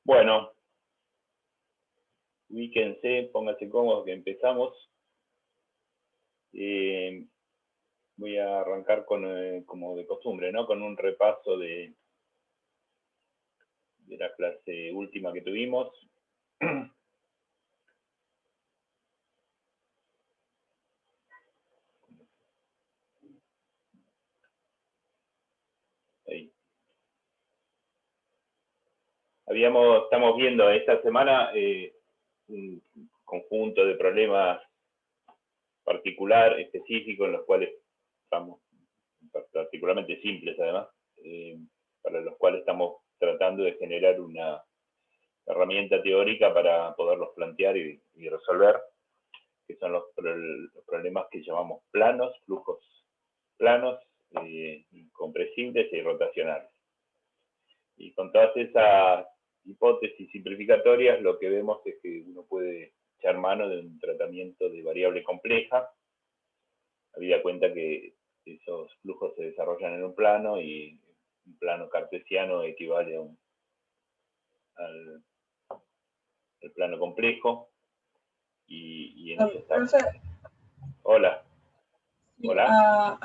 Bueno, ubíquense, pónganse cómodos que empezamos. Voy a arrancar con, como de costumbre, ¿no? Con un repaso de la clase última que tuvimos. Ahí. Estamos viendo esta semana un conjunto de problemas particular, específico, en los cuales estamos particularmente simples, además, para los cuales estamos tratando de generar una herramienta teórica para poderlos plantear y resolver, que son los problemas que llamamos planos, flujos planos, compresibles y rotacionales. Y con todas esas hipótesis simplificatorias, lo que vemos es que uno puede echar mano de un tratamiento de variable compleja, habida cuenta que esos flujos se desarrollan en un plano y un plano cartesiano equivale al plano complejo. Y en eso está. Hola. Sí, Hola.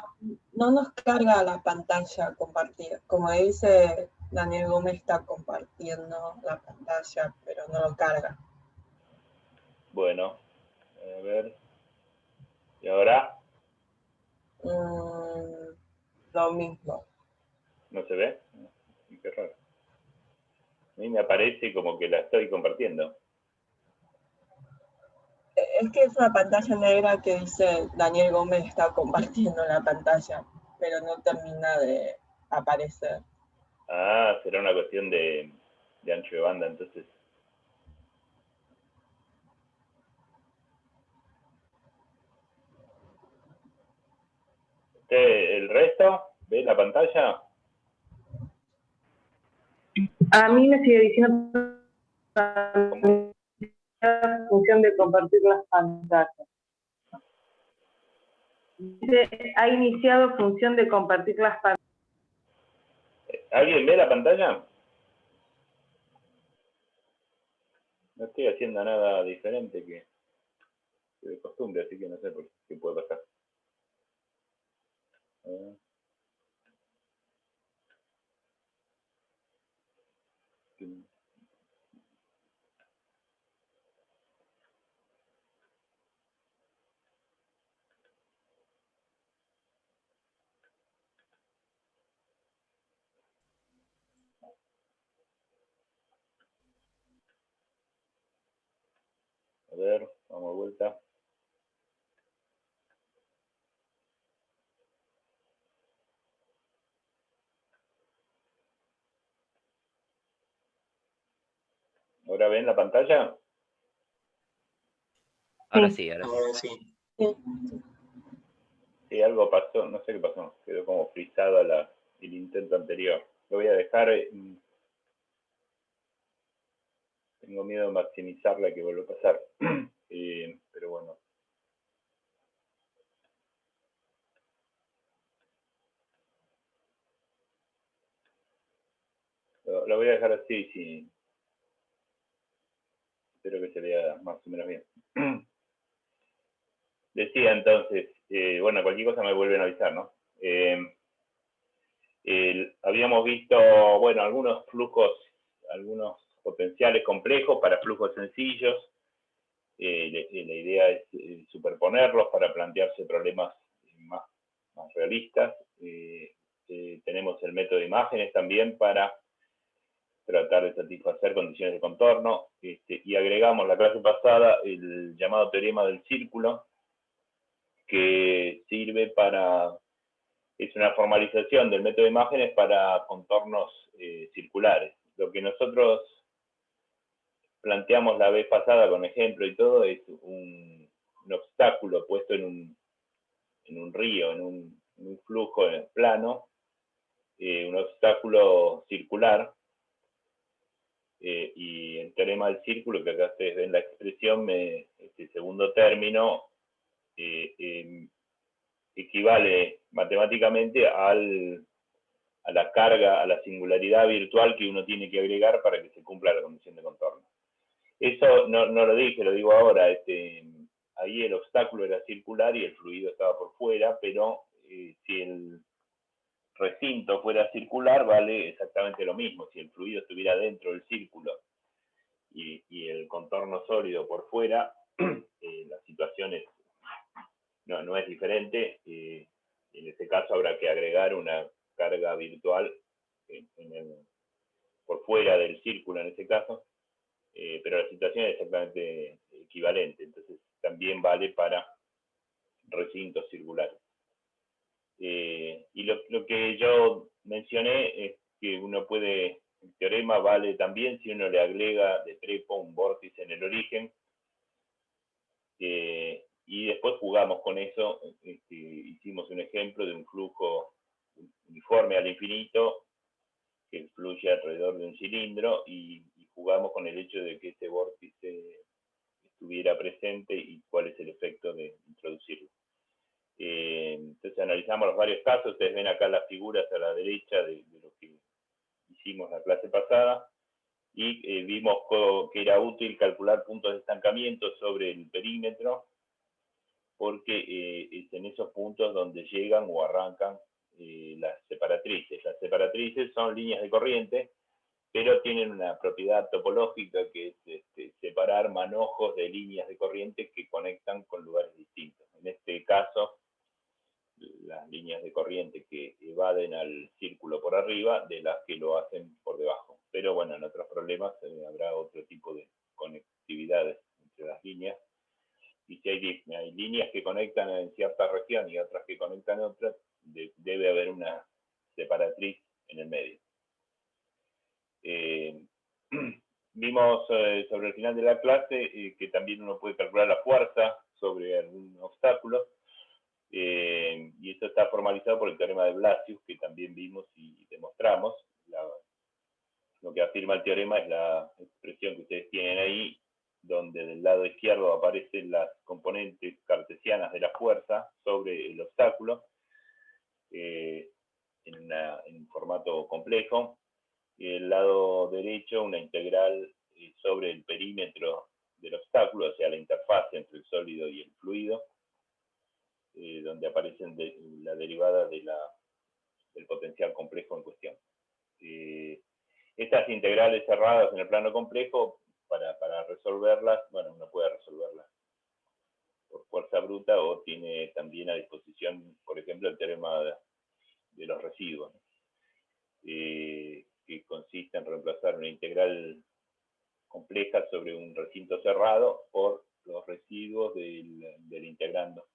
no nos carga la pantalla compartida. Como dice Daniel Gómez, está compartiendo la pantalla, pero no lo carga. Bueno, a ver. ¿Y ahora? Lo mismo. ¿No se ve? Qué raro. A mí me aparece como que la estoy compartiendo. Es que es una pantalla negra que dice Daniel Gómez está compartiendo la pantalla, pero no termina de aparecer. Ah, será una cuestión de ancho de banda, entonces. ¿El resto? ¿Ve la pantalla? A mí me sigue diciendo la función de compartir las pantallas. Dice, ha iniciado función de compartir las pantallas. ¿Alguien ve la pantalla? No estoy haciendo nada diferente que de costumbre, así que no sé por qué puede pasar. A ver, vamos de vuelta. ¿Ahora ven la pantalla? Ahora sí, ahora sí. Sí, algo pasó, no sé qué pasó, quedó como frisado el intento anterior. Lo voy a dejar, tengo miedo de maximizarla que vuelva a pasar, pero bueno. Lo voy a dejar así, sí. Espero que se vea más o menos bien. Decía entonces, bueno, cualquier cosa me vuelven a avisar, ¿no? Habíamos visto, bueno, algunos flujos, algunos potenciales complejos para flujos sencillos. La idea es superponerlos para plantearse problemas más realistas. Tenemos el método de imágenes también para tratar de satisfacer condiciones de contorno, y agregamos la clase pasada el llamado teorema del círculo, que sirve para, es una formalización del método de imágenes para contornos circulares. Lo que nosotros planteamos la vez pasada con ejemplo y todo es un obstáculo puesto en un río, en un flujo plano, un obstáculo circular, y el teorema del círculo, que acá ustedes ven la expresión, este segundo término equivale matemáticamente al la carga, a la singularidad virtual que uno tiene que agregar para que se cumpla la condición de contorno. Eso no lo dije, lo digo ahora. Ahí el obstáculo era circular y el fluido estaba por fuera, pero si el recinto fuera circular, vale exactamente lo mismo. Si el fluido estuviera dentro del círculo y el contorno sólido por fuera, la situación no es diferente. En este caso habrá que agregar una carga virtual por fuera del círculo en este caso, pero la situación es exactamente equivalente. Entonces también vale para recintos circulares. Y lo que yo mencioné es que uno puede, el teorema vale también si uno le agrega de trepo un vórtice en el origen, y después jugamos con eso. Hicimos un ejemplo de un flujo uniforme al infinito que fluye alrededor de un cilindro, y jugamos con el hecho de que ese vórtice estuviera presente y cuál es el efecto de introducirlo. Entonces analizamos los varios casos. Ustedes ven acá las figuras a la derecha de lo que hicimos la clase pasada, y vimos que era útil calcular puntos de estancamiento sobre el perímetro, porque es en esos puntos donde llegan o arrancan las separatrices. Las separatrices son líneas de corriente, pero tienen una propiedad topológica que es separar manojos de líneas de corriente que conectan con lugares distintos. En este caso, las líneas de corriente que evaden al círculo por arriba de las que lo hacen por debajo. Pero bueno, en otros problemas habrá otro tipo de conectividades entre las líneas. Y si hay líneas que conectan en cierta región y otras que conectan en otras, debe haber una separatriz en el medio. Vimos sobre el final de la clase que también uno puede calcular la fuerza sobre algún obstáculo, y eso está formalizado por el teorema de Blasius, que también vimos y demostramos. Lo que afirma el teorema es la expresión que ustedes tienen ahí, donde del lado izquierdo aparecen las componentes cartesianas de la fuerza sobre el obstáculo, en un formato complejo, y del lado derecho una integral sobre el perímetro del obstáculo, o sea, la interfaz entre el sólido y el fluido, donde aparecen la derivada del potencial complejo en cuestión. Estas integrales cerradas en el plano complejo, para resolverlas, bueno, uno puede resolverlas por fuerza bruta, o tiene también a disposición, por ejemplo, el teorema de los residuos, ¿no? Que consiste en reemplazar una integral compleja sobre un recinto cerrado por los residuos del integrando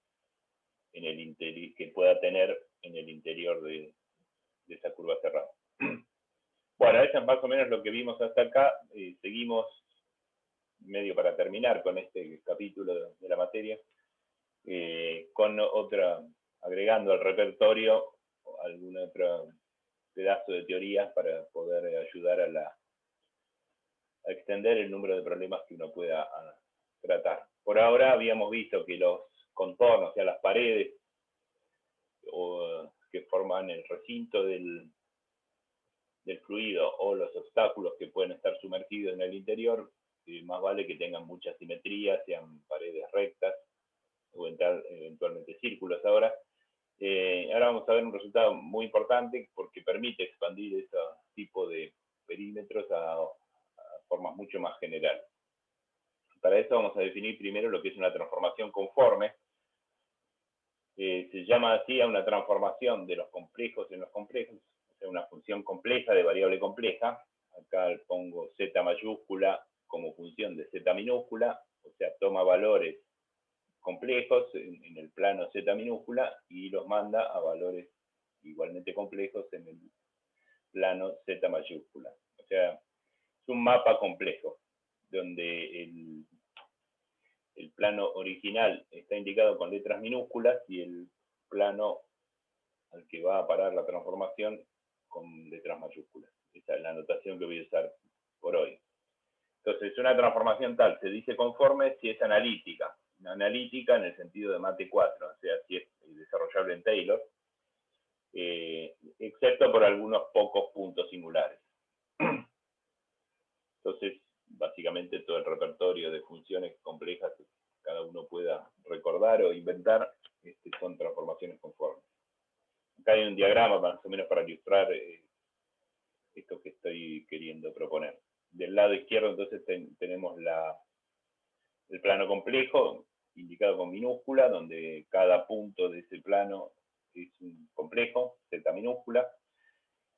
que pueda tener en el interior de esa curva cerrada. Bueno, eso es más o menos lo que vimos hasta acá. Seguimos medio para terminar con este capítulo de la materia, con agregando al repertorio algún otro pedazo de teoría para poder ayudar a extender el número de problemas que uno pueda tratar. Por ahora habíamos visto que los contornos, o sea, las paredes que forman el recinto del fluido, o los obstáculos que pueden estar sumergidos en el interior, más vale que tengan mucha simetría, sean paredes rectas o eventualmente círculos. Ahora vamos a ver un resultado muy importante, porque permite expandir ese tipo de perímetros a formas mucho más generales. Para eso vamos a definir primero lo que es una transformación conforme. Se llama así a una transformación de los complejos en los complejos, o sea, una función compleja de variable compleja. Acá pongo z mayúscula como función de z minúscula, o sea, toma valores complejos en el plano z minúscula y los manda a valores igualmente complejos en el plano z mayúscula. O sea, es un mapa complejo, donde el plano original está indicado con letras minúsculas y el plano al que va a parar la transformación con letras mayúsculas. Esa es la notación que voy a usar por hoy. Entonces, una transformación tal se dice conforme si es analítica. Analítica en el sentido de mate 4, o sea, si es desarrollable en Taylor, excepto excepto por algunos pocos puntos singulares. Entonces, básicamente todo el repertorio de funciones complejas que cada uno pueda recordar o inventar son transformaciones conformes. Acá hay un diagrama más o menos para ilustrar esto que estoy queriendo proponer. Del lado izquierdo entonces tenemos el plano complejo, indicado con minúscula, donde cada punto de ese plano es un complejo, z minúscula.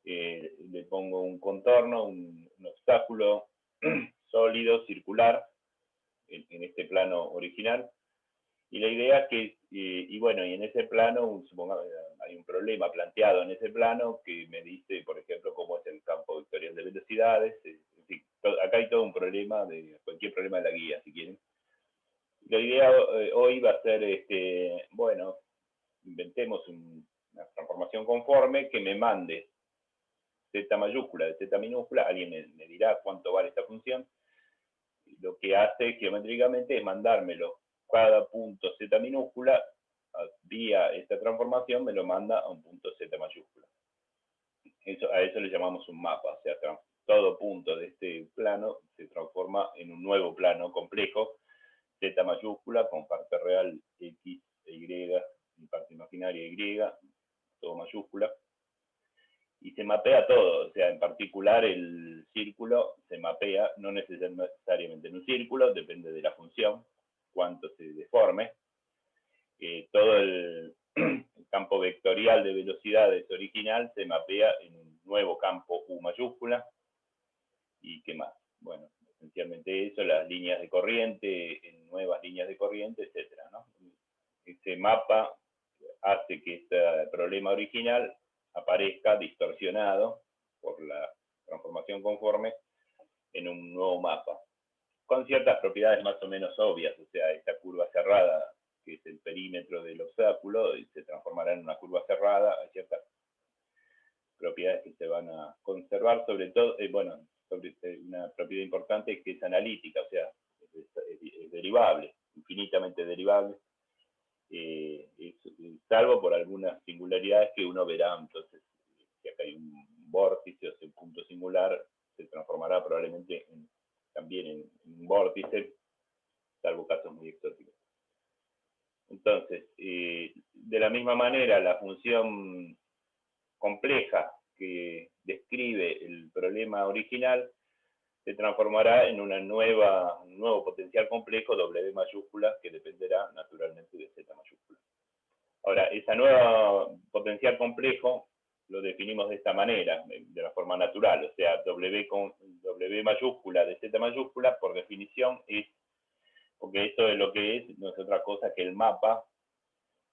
Le pongo un contorno, un obstáculo sólido, circular, en este plano original. Y la idea es que, y bueno, y en ese plano, supongamos, hay un problema planteado en ese plano que me dice, por ejemplo, cómo es el campo vectorial de velocidades. En fin, acá hay todo un problema, cualquier problema de la guía, si quieren. La idea hoy va a ser, bueno, inventemos una transformación conforme que me mande z mayúscula de z minúscula. Alguien me dirá cuánto vale esta función. Lo que hace geométricamente es mandármelo cada punto z minúscula, vía esta transformación me lo manda a un punto z mayúscula. A eso le llamamos un mapa, o sea, todo punto de este plano se transforma en un nuevo plano complejo, z mayúscula con parte real x e y parte imaginaria y, todo mayúscula. Y se mapea todo, o sea, en particular el círculo se mapea, no necesariamente en un círculo, depende de la función, cuánto se deforme. Todo el campo vectorial de velocidades original se mapea en un nuevo campo U mayúscula. ¿Y qué más? Bueno, esencialmente eso, las líneas de corriente, en nuevas líneas de corriente, etcétera, ¿no? Este mapa hace que este problema original aparezca distorsionado por la transformación conforme en un nuevo mapa, con ciertas propiedades más o menos obvias. O sea, esta curva cerrada, que es el perímetro del obstáculo, se transformará en una curva cerrada. Hay ciertas propiedades que se van a conservar, sobre todo, bueno, una propiedad importante que es analítica, o sea, es derivable, infinitamente derivable, salvo por algunas singularidades que uno verá. Entonces, si acá hay un vórtice, o sea, un punto singular, se transformará probablemente también en un vórtice, salvo casos muy exóticos. Entonces, de la misma manera, la función compleja que describe el problema original se transformará en un nuevo potencial complejo, W mayúscula, que dependerá naturalmente de Z mayúscula. Ahora, esa nueva potencial complejo lo definimos de esta manera, de la forma natural, o sea, W mayúscula de Z mayúscula, por definición, porque esto es lo que es, no es otra cosa que el mapa.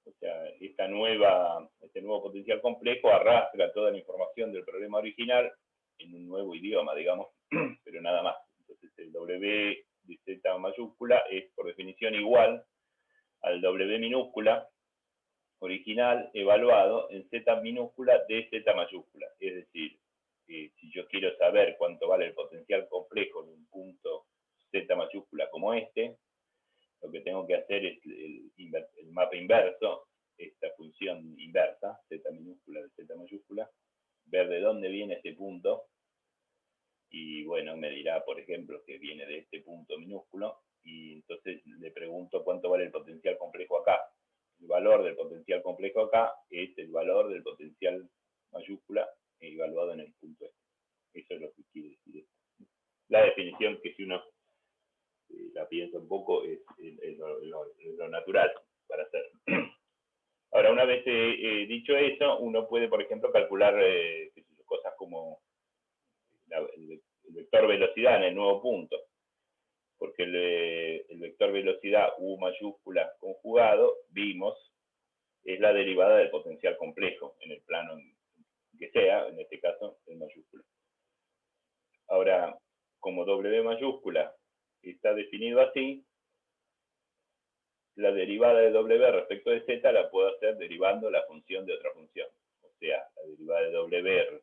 O sea, este nuevo potencial complejo arrastra toda la información del problema original en un nuevo idioma, digamos, pero nada más. Entonces, el W de Z mayúscula es, por definición, igual al W minúscula original evaluado en Z minúscula de Z mayúscula. Es decir, si yo quiero saber cuánto vale el potencial complejo de un punto Z mayúscula como este, lo que tengo que hacer es el mapa inverso, esta función inversa, Z minúscula de Z mayúscula, ver de dónde viene ese punto, y bueno, me dirá, por ejemplo, que viene de este punto minúsculo, y entonces le pregunto cuánto vale el potencial complejo acá. El valor del potencial complejo acá es el valor del potencial mayúscula evaluado en el punto este. Eso es lo que quiere decir esto. La definición, que si uno la piensa un poco, es lo natural para hacer. Ahora, una vez dicho eso, uno puede, por ejemplo, calcular cosas como el vector velocidad en el nuevo punto, porque el vector velocidad U mayúscula conjugado, vimos, es la derivada del potencial complejo en el plano que sea, en este caso, en mayúscula. Ahora, como W mayúscula está definido así, la derivada de W respecto de Z la puedo hacer derivando la función de otra función. O sea, la derivada de W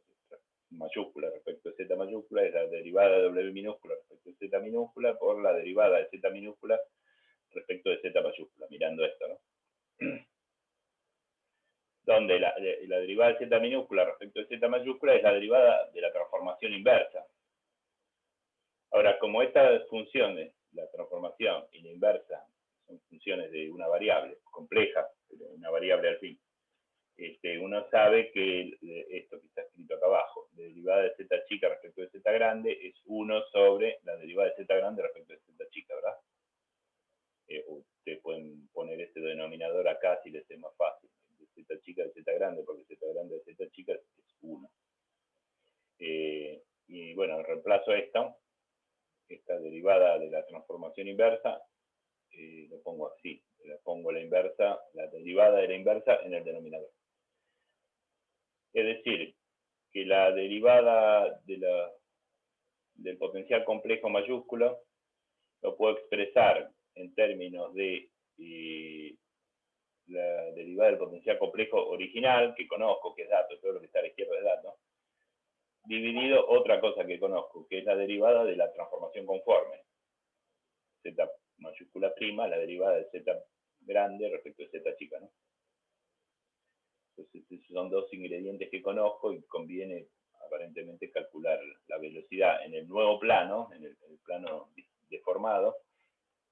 mayúscula respecto de Z mayúscula es la derivada de W minúscula respecto de Z minúscula por la derivada de Z minúscula respecto de Z mayúscula, mirando esto, ¿no? donde la derivada de z minúscula respecto de z mayúscula es la derivada de la transformación inversa. Ahora, como estas funciones, la transformación y la inversa, son funciones de una variable compleja, pero una variable al fin, uno sabe que esto que está escrito acá abajo, la derivada de z chica respecto de z grande es 1 sobre la derivada de z grande respecto de z chica, ¿verdad? Ustedes pueden poner este denominador acá si les es más fácil. De z chica de z grande, porque z grande de z chica es 1. Y bueno, reemplazo esta derivada de la transformación inversa, lo pongo así, le pongo la inversa, la derivada de la inversa en el denominador. Es decir, que la derivada del potencial complejo mayúsculo lo puedo expresar en términos de la derivada del potencial complejo original, que conozco, que es dato, todo lo que está a la izquierda es dato, dividido otra cosa que conozco, que es la derivada de la transformación conforme. Z mayúscula prima, la derivada de z grande respecto de z chica, ¿no? Entonces, esos son dos ingredientes que conozco y conviene aparentemente calcular la velocidad en el nuevo plano, en el plano deformado,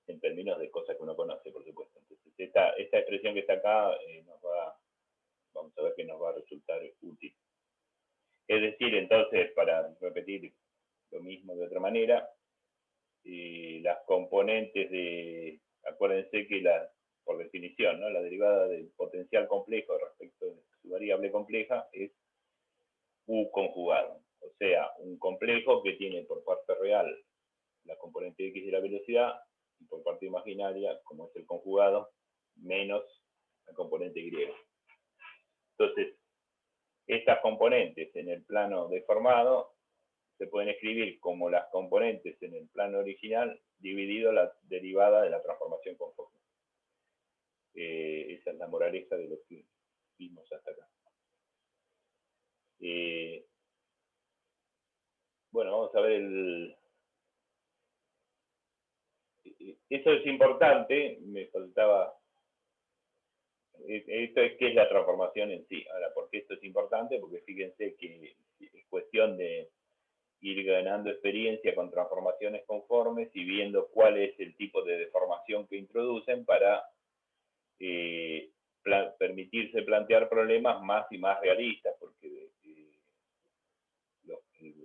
en términos de cosas que uno conoce, por supuesto. Entonces, esta expresión que está acá vamos a ver que nos va a resultar útil. Es decir, entonces, para repetir lo mismo de otra manera, las componentes acuérdense que por definición, ¿no? La derivada del potencial complejo respecto de su variable compleja es U conjugado. O sea, un complejo que tiene por parte real la componente X de la velocidad y por parte imaginaria, como es el conjugado, menos la componente Y. Entonces, estas componentes en el plano deformado se pueden escribir como las componentes en el plano original dividido la derivada de la transformación conforme. Esa es la moraleja de lo que vimos hasta acá. Bueno, vamos a ver eso es importante, me faltaba. Esto es qué es la transformación en sí. Ahora, ¿por qué esto es importante? Porque fíjense que es cuestión de ir ganando experiencia con transformaciones conformes y viendo cuál es el tipo de deformación que introducen para permitirse plantear problemas más y más realistas, porque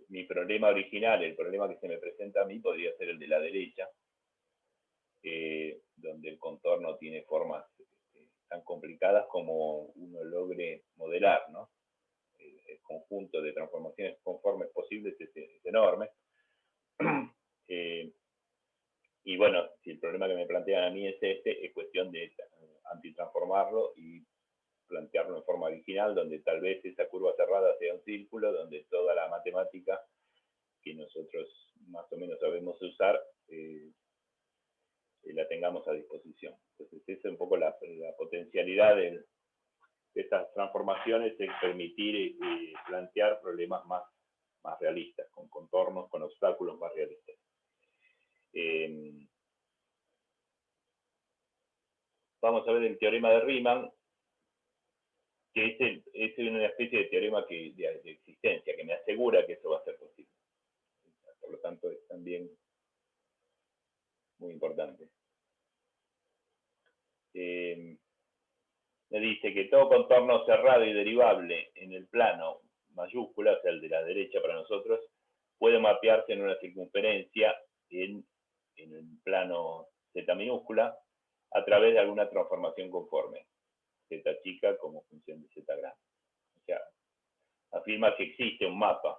mi problema original, el problema que se me presenta a mí, podría ser el de la derecha, donde el contorno tiene formas tan complicadas como uno logre modelar, ¿no? El conjunto de transformaciones conformes posibles es enorme. Y bueno, si el problema que me plantean a mí es es cuestión de antitransformarlo y plantearlo en forma original, donde tal vez esa curva cerrada sea un círculo, donde toda la matemática que nosotros más o menos sabemos usar la tengamos a disposición. Entonces, esa es un poco la potencialidad de estas transformaciones, es permitir plantear problemas más realistas, con contornos, con obstáculos más realistas. Vamos a ver el teorema de Riemann, que es una especie de teorema de existencia, que me asegura que eso va a ser posible. Por lo tanto, es también muy importante. Me dice que todo contorno cerrado y derivable en el plano mayúscula, o sea, el de la derecha para nosotros, puede mapearse en una circunferencia en el plano z minúscula a través de alguna transformación conforme, z chica como función de z grande. O sea, afirma que existe un mapa.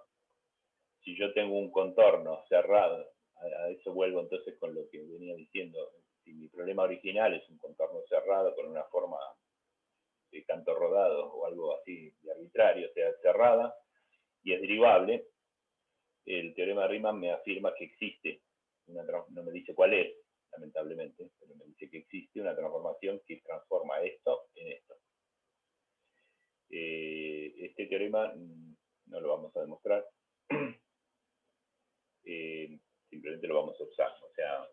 Si yo tengo un contorno cerrado, a eso vuelvo entonces con lo que venía diciendo, si mi problema original es un contorno cerrado con una forma de canto rodado o algo así de arbitrario, o sea, cerrada, y es derivable, el teorema de Riemann me afirma que existe, no me dice cuál es, lamentablemente, pero me dice que existe una transformación que transforma esto en esto. Este teorema no lo vamos a demostrar, simplemente lo vamos a usar, o sea,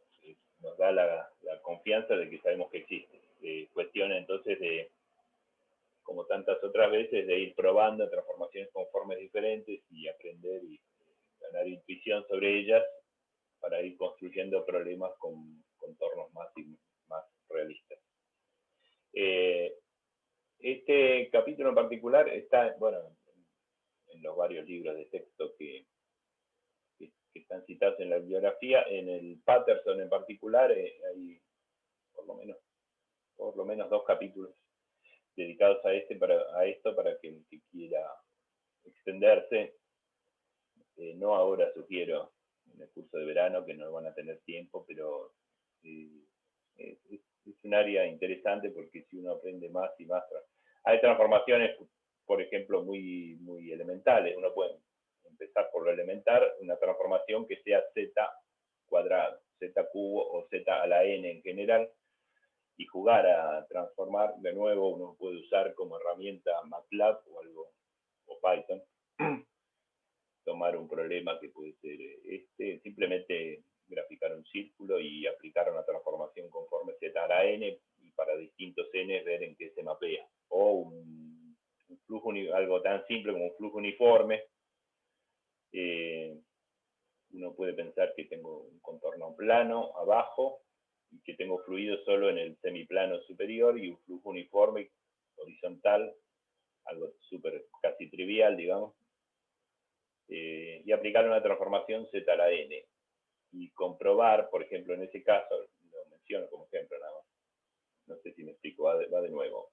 nos da la confianza de que sabemos que existe. Cuestión entonces de como tantas otras veces, de ir probando transformaciones conformes diferentes y aprender y ganar intuición sobre ellas para ir construyendo problemas con contornos más realistas. Este capítulo en particular está, bueno, en los varios libros de texto que están citados en la bibliografía. En el Patterson en particular hay por lo menos 2 capítulos dedicados a esto para que el que quiera extenderse, no ahora sugiero en el curso de verano, que no van a tener tiempo, pero es un área interesante, porque si uno aprende más y más, hay transformaciones, por ejemplo, muy elementales. Uno puede empezar por lo elementar, una transformación que sea z cuadrado, z cubo o z a la n en general, y jugar a transformar. De nuevo, uno puede usar como herramienta MATLAB o Python, tomar un problema que puede ser simplemente graficar un círculo y aplicar una transformación conforme z a la n, y para distintos n ver en qué se mapea. O un flujo, algo tan simple como un flujo uniforme. Uno puede pensar que tengo un contorno plano abajo y que tengo fluido solo en el semiplano superior, y un flujo uniforme horizontal, algo casi trivial, digamos, y aplicar una transformación z a la n y comprobar, por ejemplo, en ese caso, lo menciono como ejemplo nada más, no sé si me explico, va de nuevo.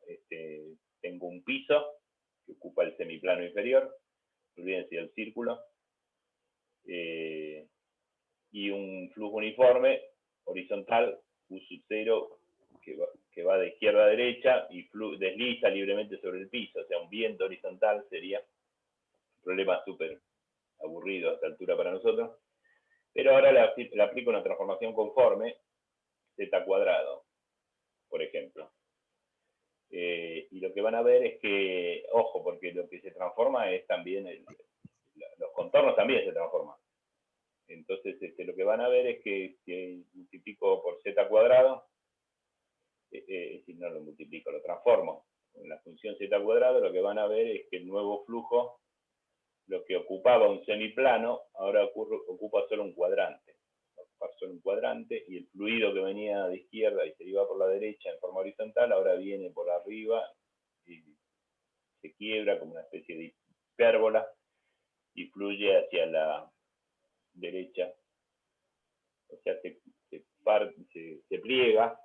Tengo un piso que ocupa el semiplano inferior, olvídense del círculo, y un flujo uniforme horizontal U sub 0 que va de izquierda a derecha y desliza libremente sobre el piso. O sea, un viento horizontal sería un problema súper aburrido a esta altura para nosotros. Pero ahora le aplico una transformación conforme, z cuadrado, por ejemplo. Y lo que van a ver es que, ojo, porque lo que se transforma es también, los contornos también se transforman. Entonces, lo que van a ver es que si multiplico por z cuadrado, es decir, no lo multiplico, lo transformo en la función z cuadrado, lo que van a ver es que el nuevo flujo, lo que ocupaba un semiplano, ahora ocupa solo un cuadrante. Ocupar solo un cuadrante, y el fluido que venía de izquierda y se iba por la derecha en forma horizontal, ahora viene por arriba y se quiebra como una especie de hipérbola y fluye hacia la derecha. O sea, se pliega,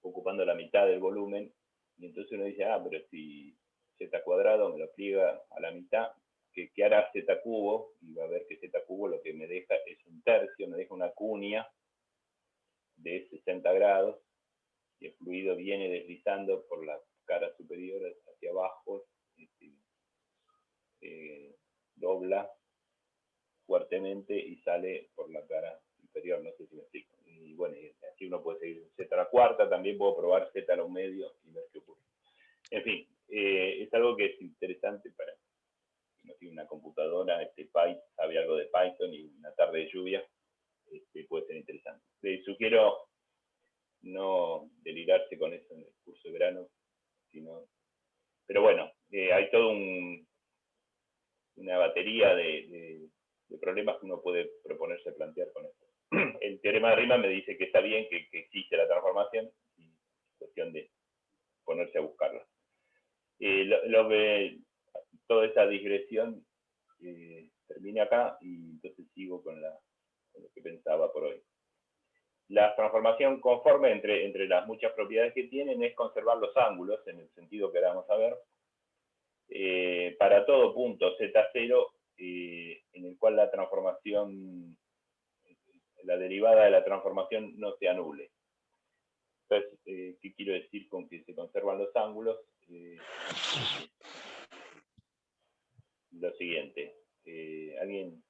ocupando la mitad del volumen, y entonces uno dice, pero si z cuadrado me lo pliega a la mitad, ¿qué hará z cubo? Y va a ver que z cubo lo que me deja es un tercio, me deja una cuña de 60 grados, y el fluido viene deslizando por la cara superior hacia abajo, dobla fuertemente y sale por la cara inferior, no sé si me explico. Y bueno, así uno puede seguir z a la cuarta, también puedo probar z a la un medio y ver qué ocurre. En fin, es algo que es interesante para si no tiene una computadora, sabe algo de Python, y una tarde de lluvia puede ser interesante. Les sugiero no delirarse con eso en el curso de verano, pero bueno, hay toda una batería de problemas que uno puede proponerse plantear con esto. El teorema de Riemann me dice que está bien, que existe la transformación, y es cuestión de ponerse a buscarla. Toda esa digresión termina acá, y entonces sigo con lo que pensaba por hoy. La transformación conforme, entre las muchas propiedades que tienen, es conservar los ángulos, en el sentido que ahora vamos a ver, para todo punto z0, en el cual la derivada de la transformación no se anule. Entonces, ¿qué quiero decir con que se conservan los ángulos? Lo siguiente. ¿Alguien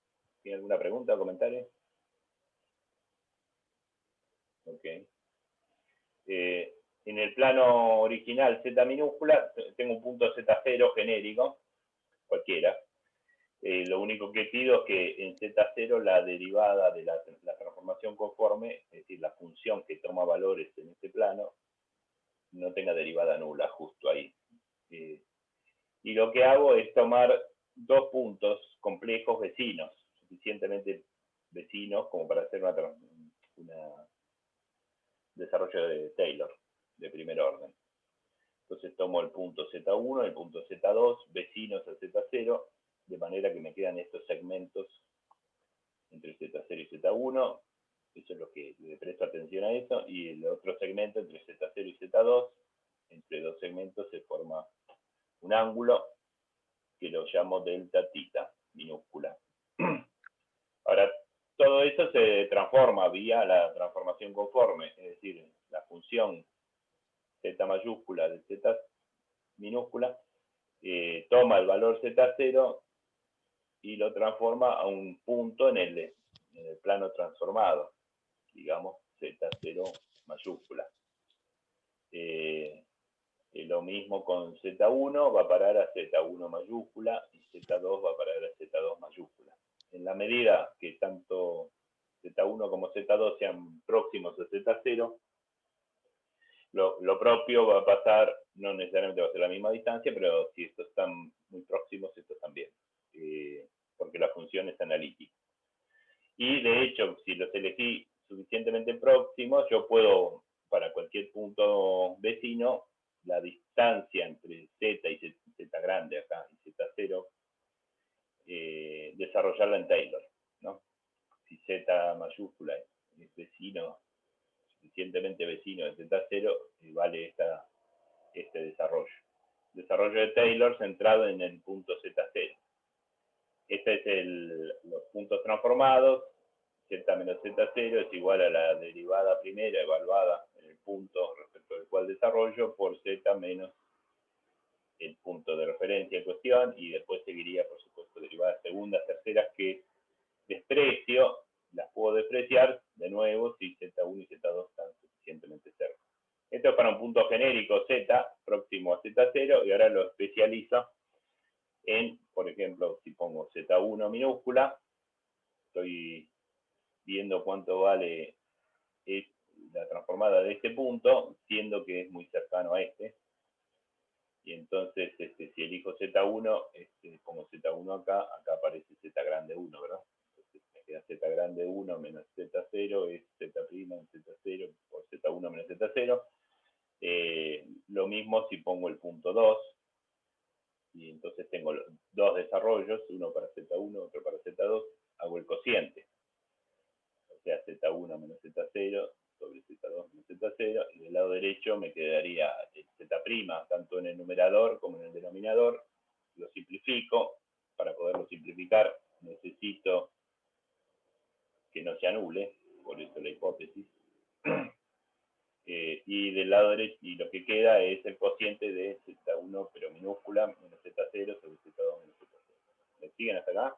tiene alguna pregunta o comentario? Ok. En el plano original z minúscula, tengo un punto z0 genérico, cualquiera. Lo único que pido es que en z0 la derivada de la transformación conforme, es decir, la función que toma valores en este plano, no tenga derivada nula justo ahí. Y lo que hago es tomar dos puntos complejos vecinos, suficientemente vecinos como para hacer un desarrollo de Taylor de primer orden. Entonces tomo el punto Z1, el punto Z2, vecinos a Z0, de manera que me quedan estos segmentos entre Z0 y Z1. Eso es lo que le presto atención a eso. Y el otro segmento entre Z0 y Z2, entre dos segmentos se forma un ángulo que lo llamo delta tita, minúscula. Ahora, todo eso se transforma vía la transformación conforme, es decir, la función Z mayúscula de Z minúscula toma el valor Z0 y lo transforma a un punto en el plano transformado, digamos Z0 mayúscula. Lo mismo con Z1 va a parar a Z1 mayúscula y Z2 va a parar a Z2 mayúscula. En la medida que tanto Z1 como Z2 sean próximos a Z0, lo propio va a pasar, no necesariamente va a ser la misma distancia, pero si estos están muy próximos, estos también, porque la función es analítica. Y de hecho, si los elegí suficientemente próximos, yo puedo, para cualquier punto vecino, la distancia entre Z y Z grande acá y Z0, desarrollarla en Taylor, ¿no? Si Z mayúscula es vecino, suficientemente vecino de Z0, vale este desarrollo. Desarrollo de Taylor centrado en el punto Z0. Este es los puntos transformados. Z menos Z0 es igual a la derivada primera evaluada en el punto respecto al cual desarrollo por Z menos el punto de referencia en cuestión, y después seguiría, por supuesto, derivadas segundas, terceras, que desprecio, las puedo despreciar de nuevo si Z1 y Z2 están suficientemente cerca. Esto es para un punto genérico Z próximo a Z0, y ahora lo especializo en, por ejemplo, si pongo Z1 minúscula, estoy viendo cuánto vale la transformada de este punto, siendo que es muy cercano a este. Y entonces, si elijo Z1, pongo Z1 acá aparece Z grande 1, ¿verdad? Entonces me queda Z grande 1 menos Z0 es Z' en Z0 por Z1 menos Z0. Lo mismo si pongo el punto 2, y entonces tengo dos desarrollos, uno para Z1, otro para Z2, hago el cociente. O sea, Z1 menos Z0 sobre Z2 menos Z0, y del lado derecho me quedaría Z', tanto en el numerador como en el denominador. Lo simplifico. Para poderlo simplificar necesito que no se anule, por eso la hipótesis. Y del lado derecho, y lo que queda es el cociente de Z1 pero minúscula menos Z0 sobre Z2 menos Z0. ¿Me siguen hasta acá?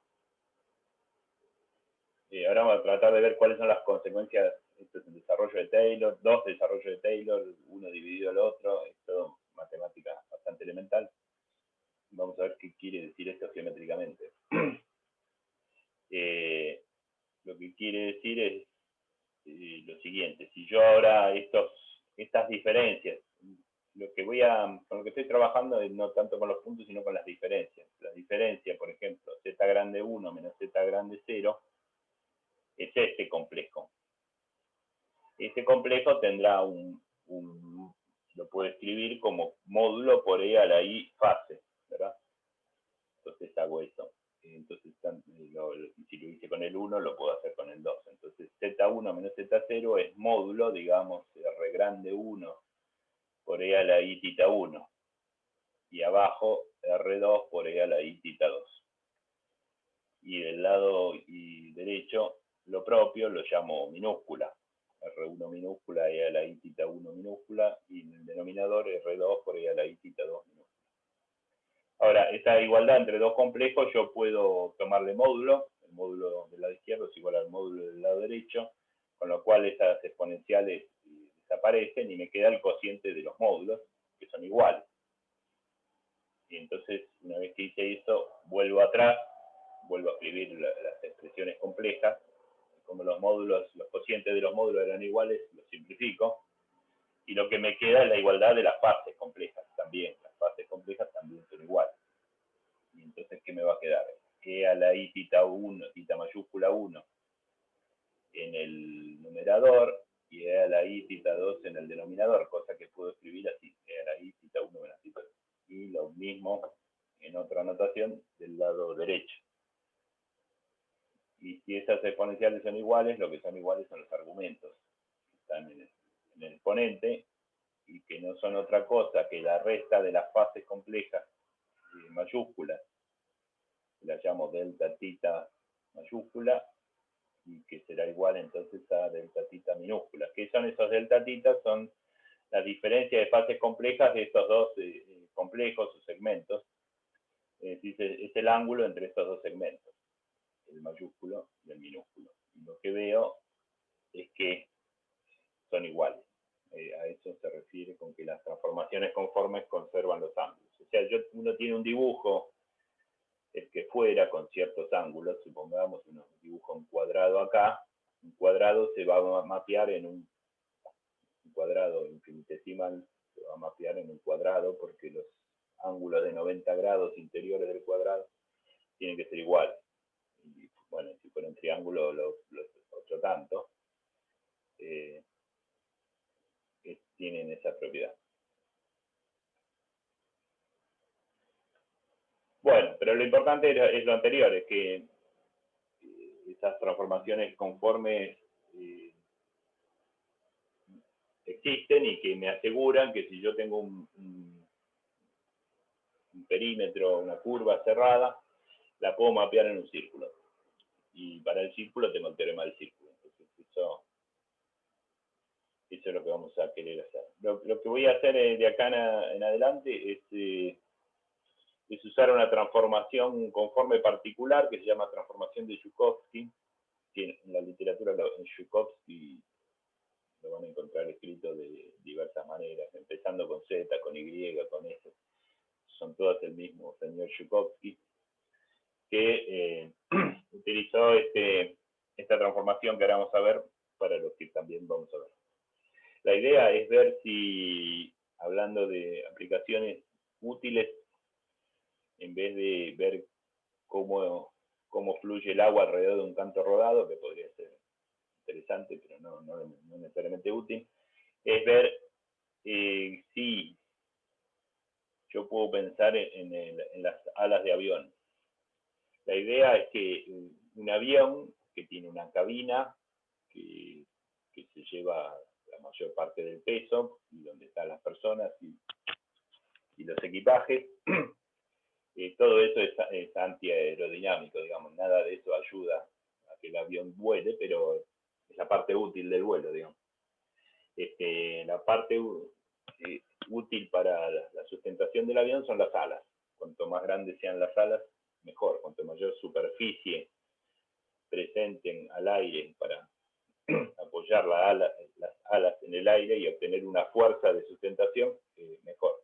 Ahora vamos a tratar de ver cuáles son las consecuencias. Esto es el desarrollo de Taylor, dos desarrollos de Taylor, uno dividido al otro, es todo matemática bastante elemental. Vamos a ver qué quiere decir esto geométricamente. Lo que quiere decir es lo siguiente: si yo ahora estas diferencias, con lo que estoy trabajando es no tanto con los puntos, sino con las diferencias. La diferencia, por ejemplo, Z grande 1 menos Z grande 0, es este complejo. Este complejo tendrá lo puedo escribir como módulo por E a la I fase, ¿verdad? Entonces hago eso. Entonces, si lo hice con el 1, lo puedo hacer con el 2. Entonces, Z1 menos Z0 es módulo, digamos, R grande 1 por E a la I tita 1. Y abajo, R2 por E a la I tita 2. Y del lado derecho, lo propio lo llamo minúscula. R1 minúscula E a la I tita 1 minúscula, y en el denominador R2 por E a la I tita 2 minúscula. Ahora, esta igualdad entre dos complejos yo puedo tomarle módulo. El módulo del lado izquierdo es igual al módulo del lado derecho, con lo cual estas exponenciales desaparecen y me queda el cociente de los módulos, que son iguales. Y entonces, una vez que hice eso, vuelvo atrás, vuelvo a escribir las expresiones complejas. Como los cocientes de los módulos eran iguales, los simplifico. Y lo que me queda es la igualdad de las fases complejas también. Las fases complejas también son iguales. Y entonces, ¿qué me va a quedar? E a la I tita 1, tita mayúscula 1 en el numerador y E a la I tita 2 en el denominador, cosa que puedo escribir así, E a la I tita 1 menos tita 2. Y lo mismo en otra anotación del lado derecho. Y si esas exponenciales son iguales, lo que son iguales son los argumentos que están en el exponente y que no son otra cosa que la resta de las fases complejas mayúsculas, que la llamo delta tita mayúscula, y que será igual entonces a delta tita minúscula. ¿Qué son esos delta tita? Son las diferencias de fases complejas de estos dos complejos o segmentos. Es el ángulo entre estos dos segmentos, el mayúsculo y el minúsculo. Y lo que veo es que son iguales. A eso se refiere con que las transformaciones conformes conservan los ángulos. O sea, uno tiene un dibujo, el que fuera, con ciertos ángulos, supongamos uno dibuja un cuadrado acá, un cuadrado se va a mapear en un cuadrado infinitesimal, se va a mapear en un cuadrado porque los ángulos de 90 grados interiores del cuadrado tienen que ser iguales. Y, bueno, si fuera un triángulo, los otro tanto, tienen esa propiedad. Bueno, pero lo importante es lo anterior, es que esas transformaciones conformes existen y que me aseguran que si yo tengo un perímetro, una curva cerrada, la puedo mapear en un círculo. Y para el círculo tengo el teorema del círculo. Entonces eso es lo que vamos a querer hacer. Lo que voy a hacer de acá en adelante es usar una transformación conforme particular que se llama transformación de Joukowski, que en la literatura en Joukowski lo van a encontrar escrito de diversas maneras, empezando con Z, con Y, con S. Son todas el mismo señor Joukowski, que utilizó esta transformación que ahora vamos a ver, para lo que también vamos a ver. La idea es ver si, hablando de aplicaciones útiles, en vez de ver cómo fluye el agua alrededor de un canto rodado, que podría ser interesante, pero no necesariamente útil, es ver si yo puedo pensar en las alas de avión. La idea es que un avión que tiene una cabina que se lleva la mayor parte del peso, y donde están las personas y los equipajes, todo eso es antiaerodinámico, digamos, nada de eso ayuda a que el avión vuele, pero es la parte útil del vuelo, digamos. La parte útil para la sustentación del avión son las alas. Cuanto más grandes sean las alas, mejor. Cuanto mayor superficie presenten al aire para apoyar las alas en el aire y obtener una fuerza de sustentación, mejor.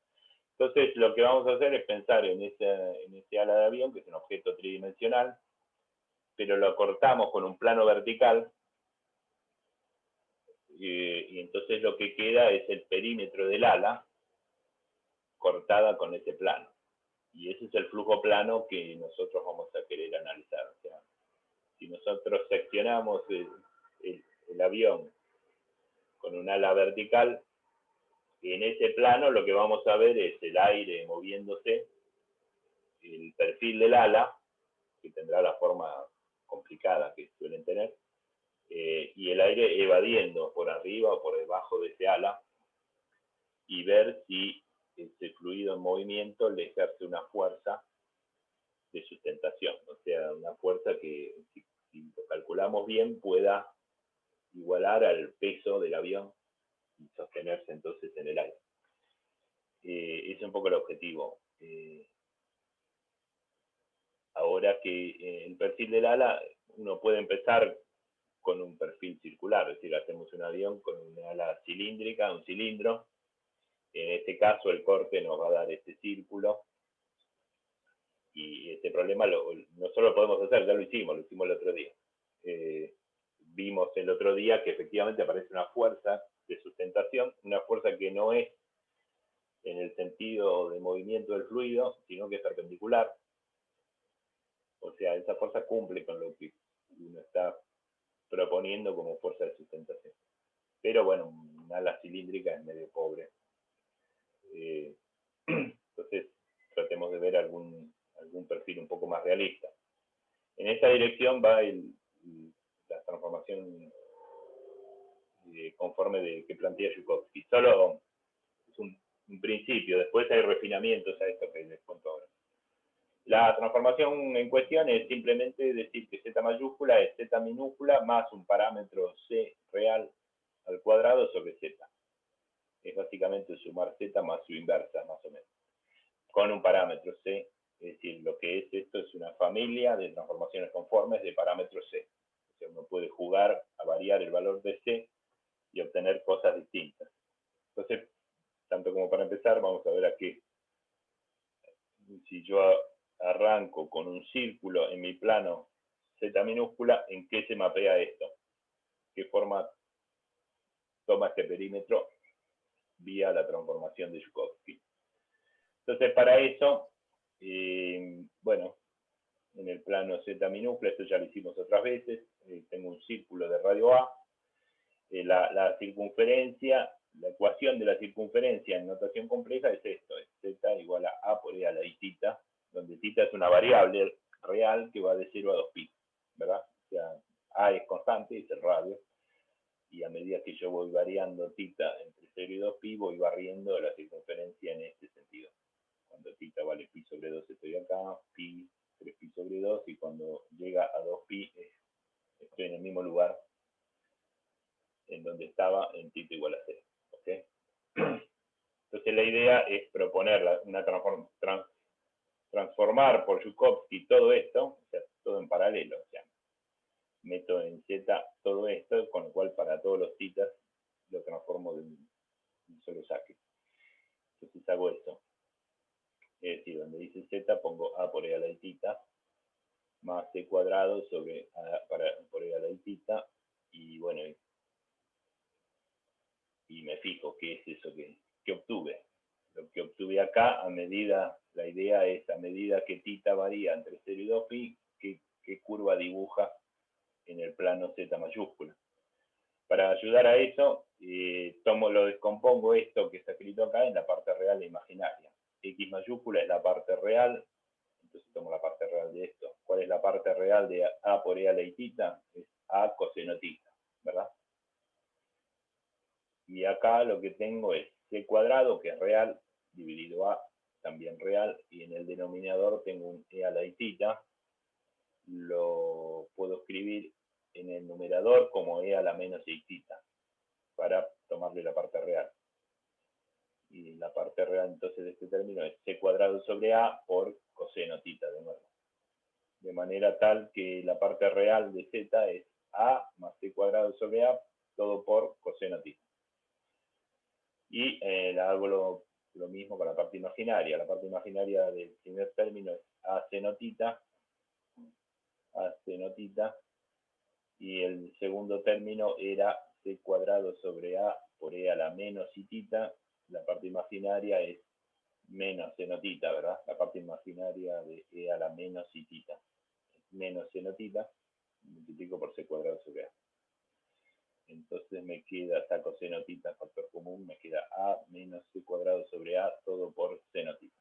Entonces, lo que vamos a hacer es pensar en ese ala de avión, que es un objeto tridimensional, pero lo cortamos con un plano vertical, y entonces lo que queda es el perímetro del ala cortada con ese plano. Y ese es el flujo plano que nosotros vamos a querer analizar. O sea, si nosotros seccionamos el avión con un ala vertical, en ese plano lo que vamos a ver es el aire moviéndose, el perfil del ala, que tendrá la forma complicada que suelen tener, y el aire evadiendo por arriba o por debajo de ese ala, y ver si ese fluido en movimiento le ejerce una fuerza de sustentación, o sea, una fuerza que, si lo calculamos bien, pueda igualar al peso del avión y sostenerse entonces en el aire. Ese es un poco el objetivo. Ahora que el perfil del ala, uno puede empezar con un perfil circular, es decir, hacemos un avión con una ala cilíndrica, un cilindro. En este caso el corte nos va a dar este círculo, y este problema no solo lo podemos hacer, ya lo hicimos el otro día. Vimos el otro día que efectivamente aparece una fuerza de sustentación sustentación, una fuerza que no es en el sentido de movimiento del fluido, sino que es perpendicular. O sea, esa fuerza cumple con lo que uno está proponiendo como fuerza de sustentación. Pero bueno, una ala cilíndrica es medio pobre. Entonces, tratemos de ver algún perfil un poco más realista. En esta dirección va la transformación conforme que plantea Joukowski. Solo es un principio, después hay refinamientos a esto que les cuento ahora. La transformación en cuestión es simplemente decir que z mayúscula es z minúscula más un parámetro c real al cuadrado sobre z. Es básicamente sumar z más su inversa, más o menos, con un parámetro c. Es decir, lo que es esto es una familia de transformaciones conformes de parámetros c. O sea, uno puede jugar a variar el valor de c y obtener cosas distintas. Entonces, tanto como para empezar, vamos a ver aquí. Si yo arranco con un círculo en mi plano z minúscula, ¿en qué se mapea esto? ¿Qué forma toma este perímetro vía la transformación de Joukowski? Entonces, para eso, bueno, en el plano z minúscula, esto ya lo hicimos otras veces, tengo un círculo de radio A, la circunferencia, la ecuación de la circunferencia en notación compleja es esto, es z igual a por e a la i tita, donde tita es una variable real que va de 0 a 2pi, ¿verdad? O sea, a es constante, es el radio, y a medida que yo voy variando tita entre 0 y 2pi, voy barriendo la circunferencia en este sentido. Cuando tita vale pi sobre 2 estoy acá, pi, 3pi sobre 2, y cuando llega a 2pi estoy en el mismo lugar en donde estaba en tita igual a 0. ¿Okay? Entonces la idea es proponer transformar por Joukowski todo esto, o sea, todo en paralelo, o sea, meto en z todo esto, con lo cual para todos los titas lo transformo de un solo saque. Entonces hago esto. Es decir, donde dice z pongo a por e a la i tita más c cuadrado sobre a por e a la i tita, y bueno, y me fijo qué es eso que obtuve. Lo que obtuve acá, la idea es a medida que tita varía entre 0 y 2pi, qué curva dibuja en el plano z mayúscula. Para ayudar a eso, lo descompongo esto que está escrito acá en la parte real e imaginaria. X mayúscula es la parte real, entonces tomo la parte real de esto. ¿Cuál es la parte real de a por e a la i tita? Es a coseno tita, ¿verdad? Y acá lo que tengo es c cuadrado, que es real, dividido a, también real, y en el denominador tengo un e a la i tita. Lo puedo escribir en el numerador como e a la menos i tita, para tomarle la parte real. Y la parte real entonces de este término es c cuadrado sobre a por coseno tita de nuevo. De manera tal que la parte real de z es a más c cuadrado sobre a, todo por coseno tita. Y hago lo mismo con la parte imaginaria. La parte imaginaria del primer término es a seno tita, y el segundo término era c cuadrado sobre a por e a la menos i tita. La parte imaginaria es menos seno tita, ¿verdad? La parte imaginaria de e a la menos i tita. Menos seno tita, multiplico por c cuadrado sobre a. Entonces me queda, saco seno tita, factor común, me queda a menos c cuadrado sobre a, todo por seno tita.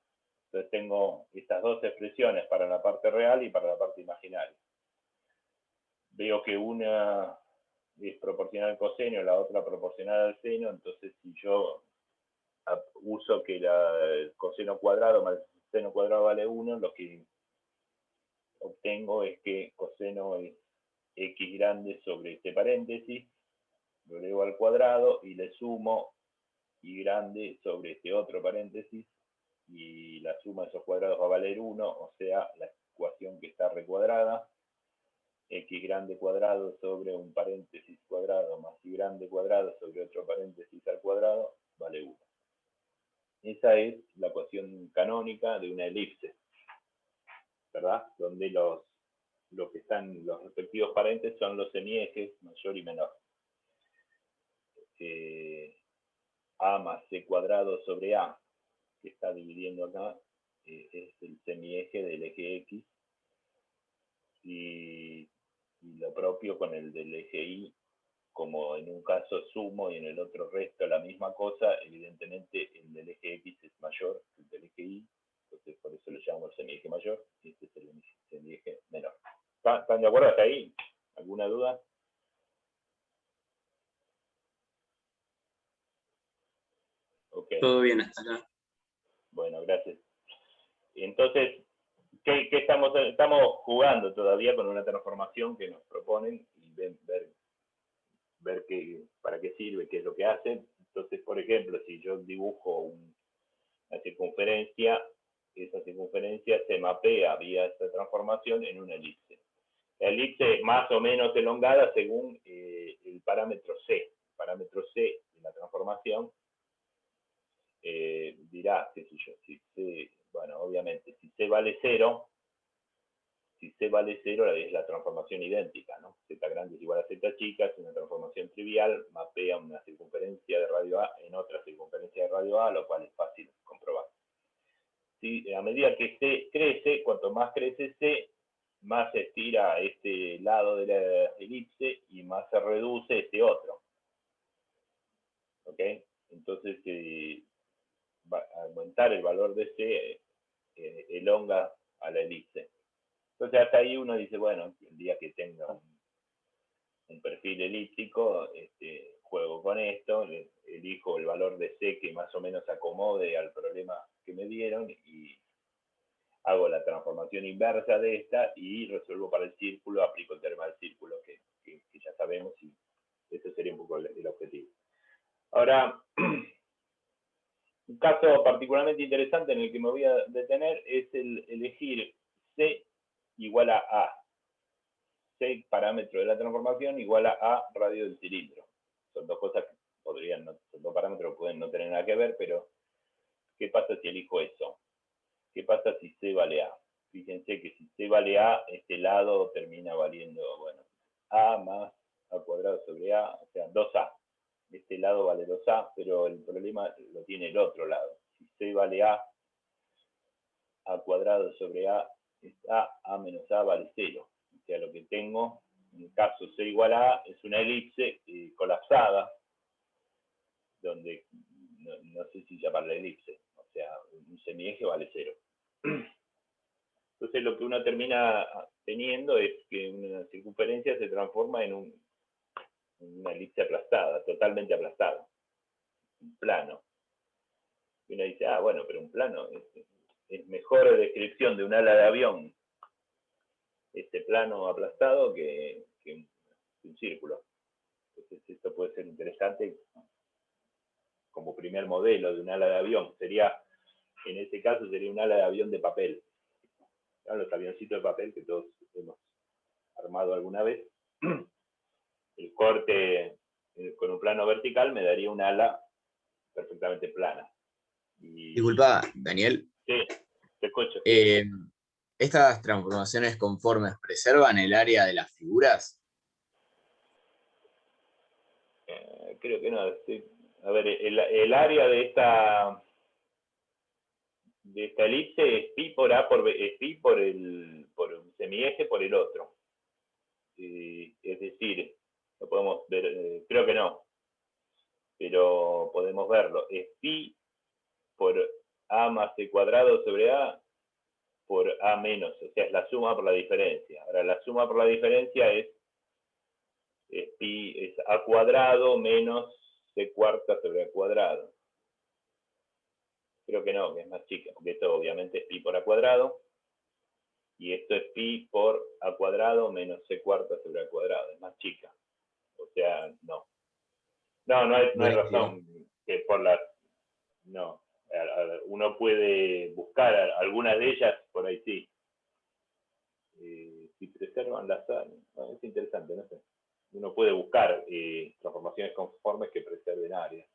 Entonces tengo estas dos expresiones para la parte real y para la parte imaginaria. Veo que una es proporcional al coseno, la otra proporcional al seno, entonces si yo uso que el coseno cuadrado más el seno cuadrado vale 1, lo que obtengo es que coseno es x grande sobre este paréntesis, lo elevo al cuadrado y le sumo y grande sobre este otro paréntesis, y la suma de esos cuadrados va a valer 1, o sea, la ecuación que está recuadrada, x grande cuadrado sobre un paréntesis cuadrado más y grande cuadrado sobre otro paréntesis al cuadrado, vale 1. Esa es la ecuación canónica de una elipse, ¿verdad? Donde los que están, los respectivos paréntesis son los semiejes mayor y menor. A más C cuadrado sobre A, que está dividiendo acá, es el semieje del eje X, y lo propio con el del eje Y, como en un caso sumo y en el otro resto la misma cosa, evidentemente el del eje X es mayor que el del eje Y, entonces por eso lo llamamos semieje mayor, y este es el semieje menor. ¿Están de acuerdo hasta ahí? ¿Alguna duda? Okay. Todo bien hasta acá. Bueno, gracias. Entonces, ¿qué estamos jugando todavía con una transformación que nos proponen y ver para qué sirve, qué es lo que hace? Entonces, por ejemplo, si yo dibujo una circunferencia, esa circunferencia se mapea vía esta transformación en una elipse. La elipse es más o menos elongada según el parámetro C. El parámetro C de la transformación dirá, qué sé yo, si C, bueno, obviamente, si C vale 0, es la transformación idéntica, ¿no? Z grande es igual a Z chica, es una transformación trivial, mapea una circunferencia de radio A en otra circunferencia de radio A, lo cual es fácil comprobar. ¿Sí? A medida que C crece, cuanto más crece C, más se estira este lado de la elipse y más se reduce este otro. ¿Ok? Entonces, va a aumentar el valor de C, elonga a la elipse. Entonces hasta ahí uno dice, bueno, el día que tenga un perfil elíptico, juego con esto, elijo el valor de C que más o menos acomode al problema que me dieron y hago la transformación inversa de esta y resuelvo para el círculo, aplico el teorema del círculo que ya sabemos, y ese sería un poco el objetivo. Ahora, un caso particularmente interesante en el que me voy a detener es el elegir C igual a A. C parámetro de la transformación igual a A radio del cilindro. Son dos cosas que son dos parámetros que pueden no tener nada que ver, pero ¿qué pasa si elijo eso? ¿Qué pasa si C vale A? Fíjense que si C vale A, este lado termina valiendo, bueno, A más A cuadrado sobre A, o sea, 2A. Este lado vale 2A, pero el problema lo tiene el otro lado. Si C vale A cuadrado sobre A es A menos A vale 0. O sea, lo que tengo, en el caso C igual a A, es una elipse colapsada, donde no sé si llamarla elipse, o sea, un semieje vale 0. Entonces lo que uno termina teniendo es que una circunferencia se transforma en una elipse aplastada, totalmente aplastada, un plano. Y uno dice, bueno, pero un plano es mejor descripción de un ala de avión, este plano aplastado, que un círculo. Entonces esto puede ser interesante como primer modelo de un ala de avión. En este caso sería un ala de avión de papel. Los avioncitos de papel que todos hemos armado alguna vez. El corte con un plano vertical me daría un ala perfectamente plana. Disculpa, Daniel. Sí, te escucho. ¿Estas transformaciones conformes preservan el área de las figuras? Creo que no. A ver, el área de esta elipse es pi por A es pi por un semieje por el otro. Es decir, lo podemos ver, creo que no, pero podemos verlo. Es pi por A más C cuadrado sobre A por A menos, o sea, es la suma por la diferencia. Ahora, la suma por la diferencia es pi, es A cuadrado menos C cuarta sobre A cuadrado. Creo que no, que es más chica, porque esto obviamente es pi por A cuadrado, y esto es pi por A cuadrado menos C cuarta sobre A cuadrado, es más chica. O sea, no. No hay razón que por las... No. Uno puede buscar algunas de ellas, por ahí sí. Si preservan las áreas. Bueno, es interesante, no sé. Uno puede buscar transformaciones conformes que preserven áreas.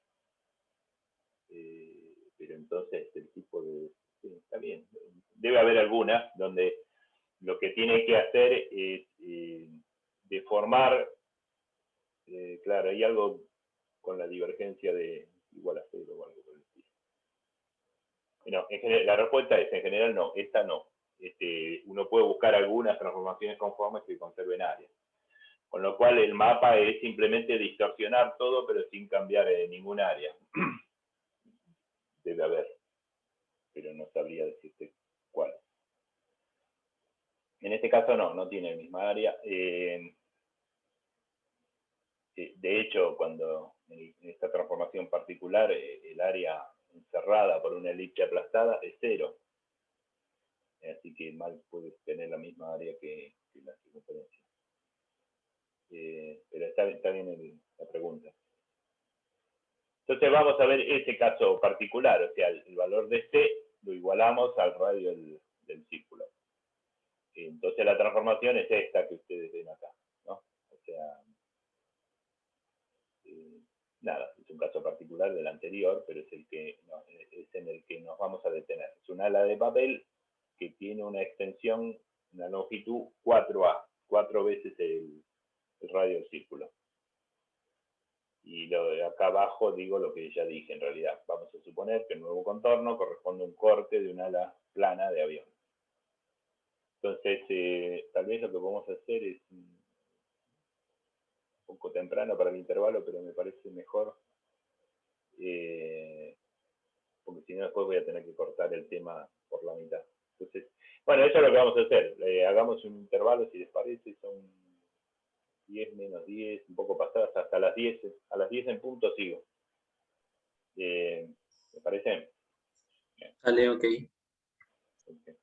Pero entonces el tipo de... Sí, está bien. Debe haber algunas donde lo que tiene que hacer es deformar, claro, hay algo con la divergencia de igual a 0 o algo por el estilo. No, la respuesta es, en general no, esta no. Uno puede buscar algunas transformaciones conformes que conserven áreas. Con lo cual el mapa es simplemente distorsionar todo, pero sin cambiar ningún área. Debe haber, pero no sabría decirte cuál. En este caso no tiene el misma área. De hecho, cuando en esta transformación particular, el área encerrada por una elipse aplastada es 0. Así que mal puede tener la misma área que la circunferencia. Pero está bien la pregunta. Entonces vamos a ver ese caso particular, o sea, el valor de C lo igualamos al radio del círculo. Entonces la transformación es esta que ustedes ven acá, ¿no? O sea, nada, es un caso particular del anterior, pero es en el que nos vamos a detener. Es un ala de papel que tiene una extensión, una longitud 4A, 4 veces el radio del círculo. Y lo de acá abajo digo lo que ya dije en realidad. Vamos a suponer que el nuevo contorno corresponde a un corte de un ala plana de avión. Entonces, tal vez lo que podemos hacer es un poco temprano para el intervalo, pero me parece mejor, porque si no después voy a tener que cortar el tema por la mitad. Entonces, bueno, eso es lo que vamos a hacer. Hagamos un intervalo, si les parece, son 10 menos 10, un poco pasadas, hasta las 10. A las 10 en punto sigo. ¿Me parece? Dale, ok. Okay.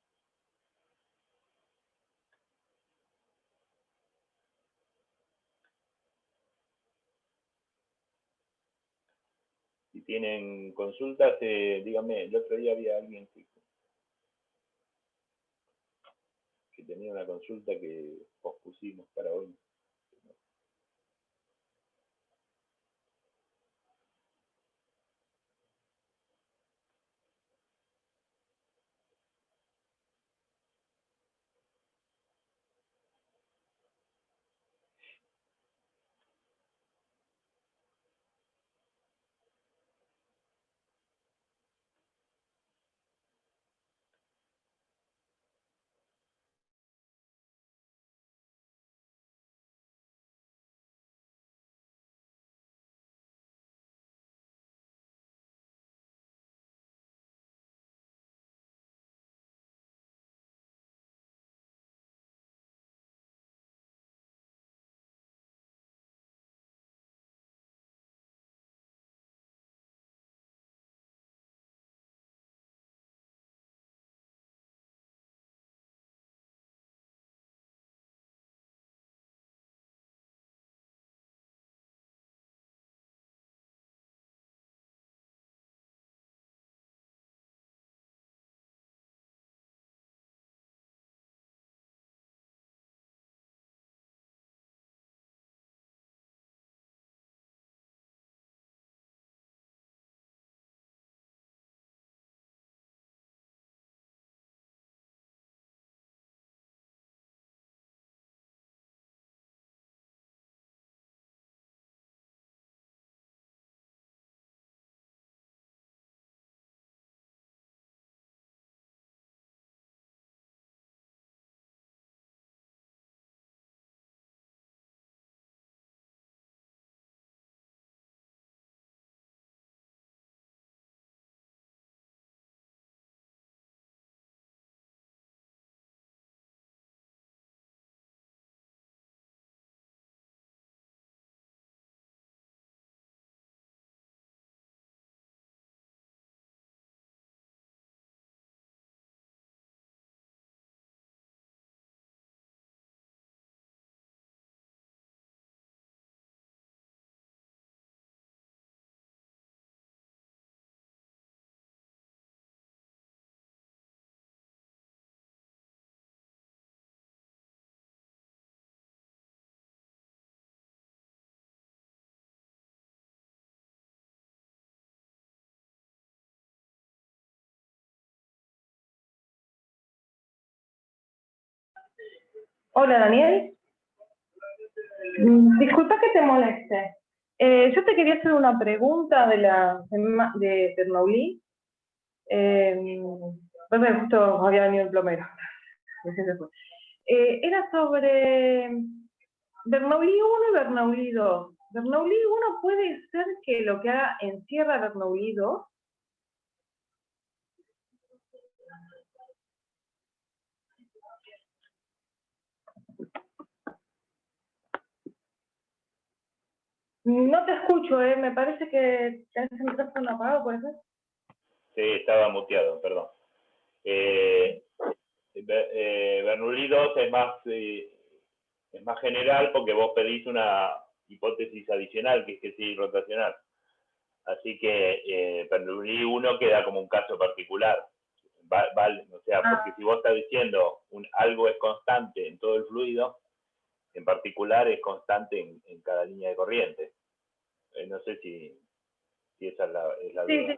Si tienen consultas, díganme. El otro día había alguien que tenía una consulta que pospusimos para hoy. Hola, Daniel. Disculpa que te moleste. Yo te quería hacer una pregunta de Bernoulli. Bueno, justo había venido el plomero. Recién se fue. Era sobre Bernoulli 1 y Bernoulli 2. Bernoulli 1 puede ser que lo que haga encierra Bernoulli 2. No te escucho, me parece que tenés el micrófono apagado, ¿puede ser? Sí, estaba muteado, perdón. Bernoulli 2 es más general porque vos pedís una hipótesis adicional, que es que sí rotacional. Así que Bernoulli 1 queda como un caso particular. O sea, porque si vos estás diciendo algo es constante en todo el fluido, en particular es constante en cada línea de corriente. No sé si esa es la duda.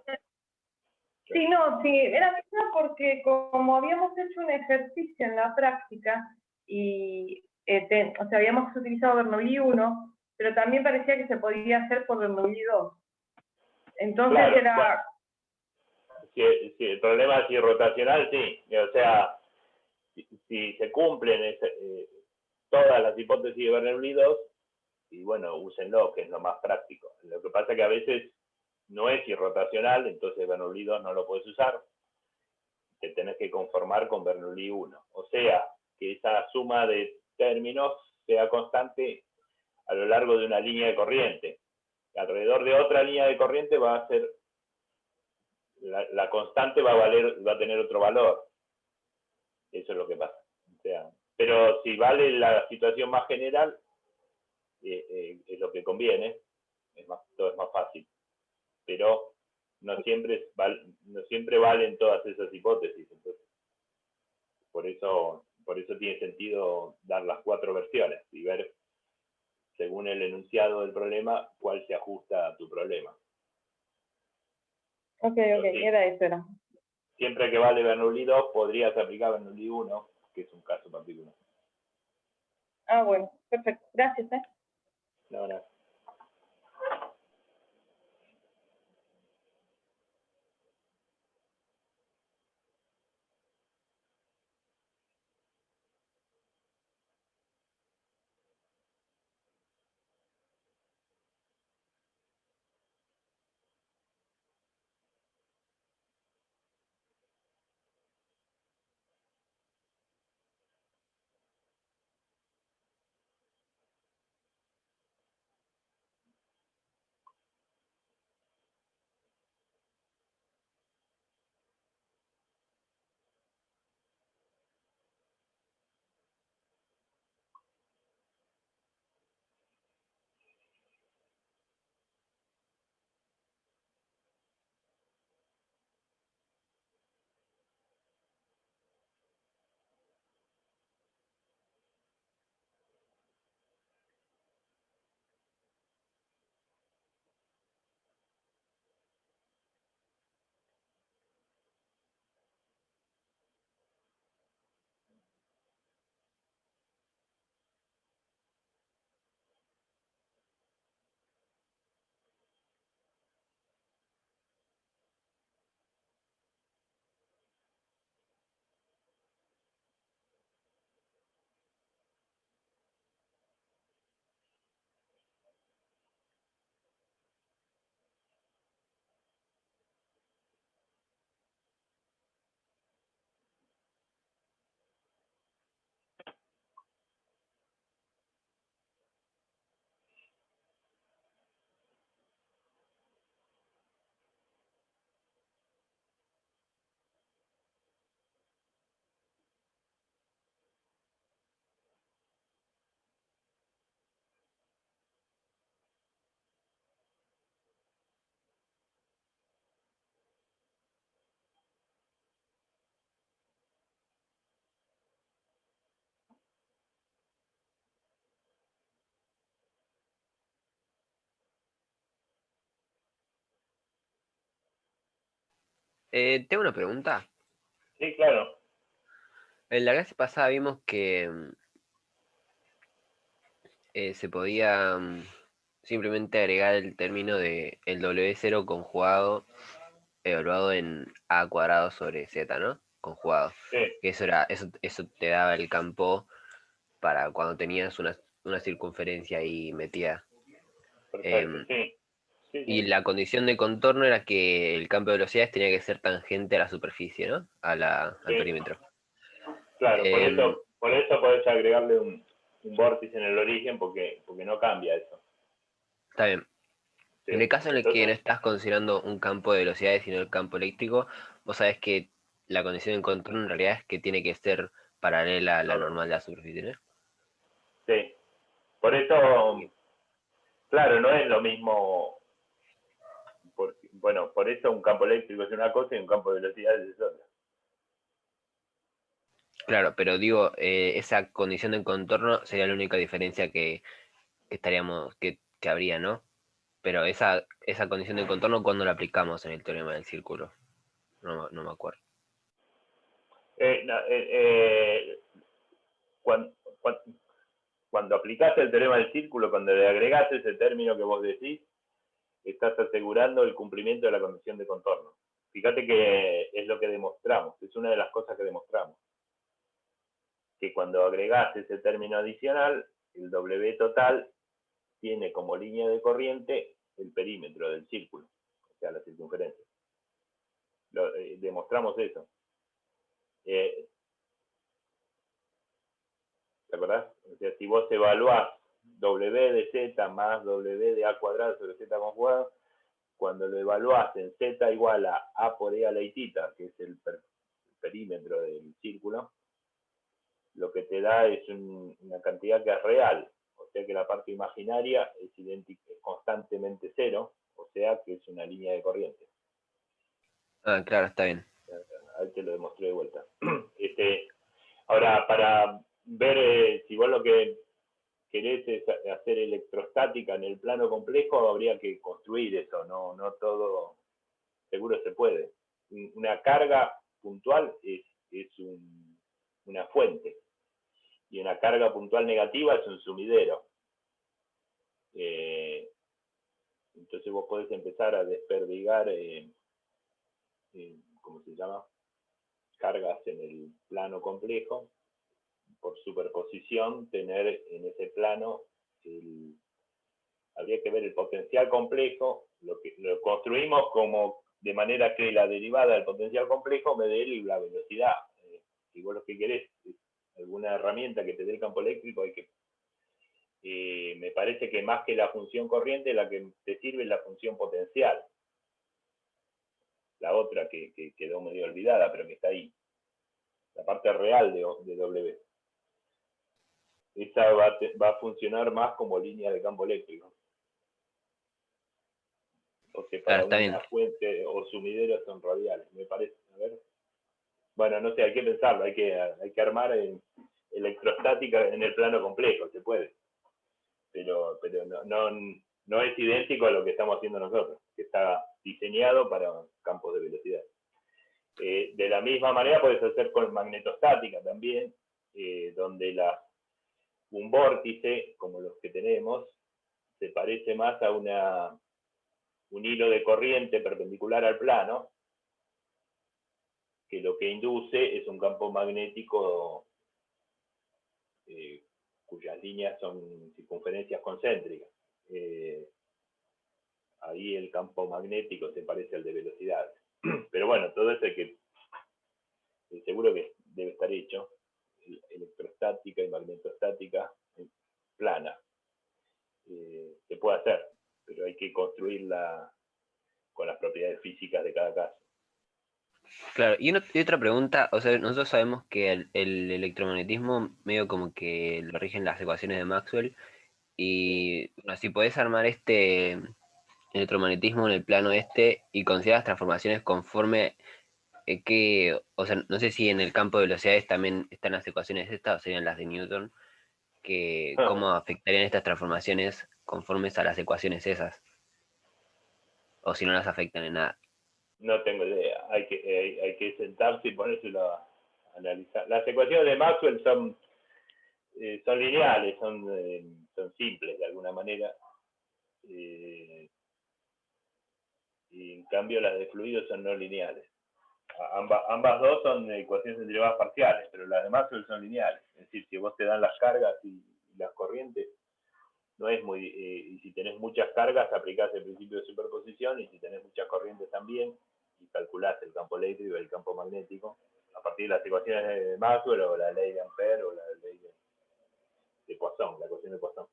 Sí, no, sí, era misma porque como habíamos hecho un ejercicio en la práctica y o sea, habíamos utilizado Bernoulli 1, pero también parecía que se podía hacer por Bernoulli 2. Entonces claro, era... Bueno, si el problema es si rotacional, sí. O sea, si se cumplen todas las hipótesis de Bernoulli 2, y bueno, úsenlo, que es lo más práctico. Lo que pasa es que a veces no es irrotacional, entonces Bernoulli 2 no lo puedes usar. Te tenés que conformar con Bernoulli 1. O sea, que esa suma de términos sea constante a lo largo de una línea de corriente. Alrededor de otra línea de corriente va a ser, la constante va a tener otro valor. Eso es lo que pasa. O sea, pero si vale la situación más general, es lo que conviene, todo es más fácil. Pero no siempre valen todas esas hipótesis. Entonces, por eso tiene sentido dar las 4 versiones y ver, según el enunciado del problema, cuál se ajusta a tu problema. Ok, sí, era eso, era. Siempre que vale Bernoulli 2, podrías aplicar Bernoulli 1, que es un caso particular. Ah, bueno, perfecto. Gracias, No, no. Tengo una pregunta. Sí, claro. En la clase pasada vimos que se podía simplemente agregar el término de el W0 conjugado, evaluado en A cuadrado sobre Z, ¿no? Conjugado. Sí, Que eso te daba el campo para cuando tenías una circunferencia ahí metida. perfecto, Em, sí. Sí, y sí. la condición de contorno era que el campo de velocidades tenía que ser tangente a la superficie, ¿no? Al Sí, perímetro. claro, Em, por eso podés agregarle un vórtice en el origen porque no cambia eso. Está bien. En el Sí. caso en el que no Entonces, estás considerando un campo de velocidades, sino el campo eléctrico, vos sabés que la condición de contorno en realidad es que tiene que ser paralela a la normal de la superficie, ¿no? sí. Por eso, claro, no es lo mismo, bueno, por eso un campo eléctrico es una cosa y un campo de velocidades es otra. Claro, pero digo, esa condición de contorno sería la única diferencia que estaríamos, que habría, ¿no? Pero esa condición de contorno, ¿cuándo la aplicamos en el teorema del círculo? No me acuerdo. No, cuando, cuando aplicaste el teorema del círculo, cuando le agregás ese término que vos decís, estás asegurando el cumplimiento de la condición de contorno. Fíjate que es lo que demostramos, es una de las cosas que demostramos. Que cuando agregás ese término adicional, el W total tiene como línea de corriente el perímetro del círculo, o sea, la circunferencia. Demostramos eso. ¿Te acordás? O sea, si vos evaluás W de Z más W de A cuadrado sobre Z conjugado, cuando lo evaluás en Z igual a A por E a la itita, que es el perímetro del círculo, lo que te da es una cantidad que es real, o sea que la parte imaginaria es idéntica, es constantemente cero, o sea que es una línea de corriente. Ah, claro, está bien. Ahí te lo demostré de vuelta. Ahora, para ver si vos lo que querés es hacer electrostática en el plano complejo, habría que construir eso, no todo seguro se puede. Una carga puntual es una fuente y una carga puntual negativa es un sumidero. Entonces vos podés empezar a desperdigar, ¿cómo se llama? Cargas en el plano complejo, por superposición, tener en ese plano, habría que ver el potencial complejo, lo construimos como de manera que la derivada del potencial complejo me dé la velocidad. Si vos lo que querés es alguna herramienta que te dé el campo eléctrico, hay que me parece que más que la función corriente, la que te sirve es la función potencial. La otra que quedó medio olvidada, pero que está ahí. La parte real de W. Esa va a funcionar más como línea de campo eléctrico. O sea, Claro, para está bien. una fuente o sumideros son radiales, me parece. A ver. Bueno, no sé, hay que pensarlo, hay que armar electrostática en el plano complejo, se puede. Pero no es idéntico a lo que estamos haciendo nosotros, que está diseñado para campos de velocidad. De la misma manera puedes hacer con magnetostática también, donde un vórtice, como los que tenemos, se parece más a un hilo de corriente perpendicular al plano, que lo que induce es un campo magnético cuyas líneas son circunferencias concéntricas. Ahí el campo magnético se parece al de velocidad. Pero bueno, todo eso hay que, seguro que debe estar hecho, electrostática y magnetostática plana. Se puede hacer, pero hay que construirla con las propiedades físicas de cada caso. Claro, y otra pregunta, o sea, nosotros sabemos que el electromagnetismo medio como que lo rigen las ecuaciones de Maxwell, y bueno, si podés armar este electromagnetismo en el plano este y consideras transformaciones conforme que, o sea, no sé si en el campo de velocidades también están las ecuaciones estas, o serían las de Newton, que cómo afectarían estas transformaciones conformes a las ecuaciones esas, o si no las afectan en nada. No tengo idea, hay que sentarse y ponérselo a analizar. Las ecuaciones de Maxwell son lineales, son simples de alguna manera. y en cambio las de fluidos son no lineales. Ambas dos son ecuaciones derivadas parciales, pero las de Maxwell son lineales. Es decir, si vos te dan las cargas y las corrientes, no es muy... y si tenés muchas cargas, aplicás el principio de superposición, y si tenés muchas corrientes también, y calculás el campo eléctrico y el campo magnético, a partir de las ecuaciones de Maxwell, o la ley de Ampère, o la ley de Poisson, la ecuación de Poisson.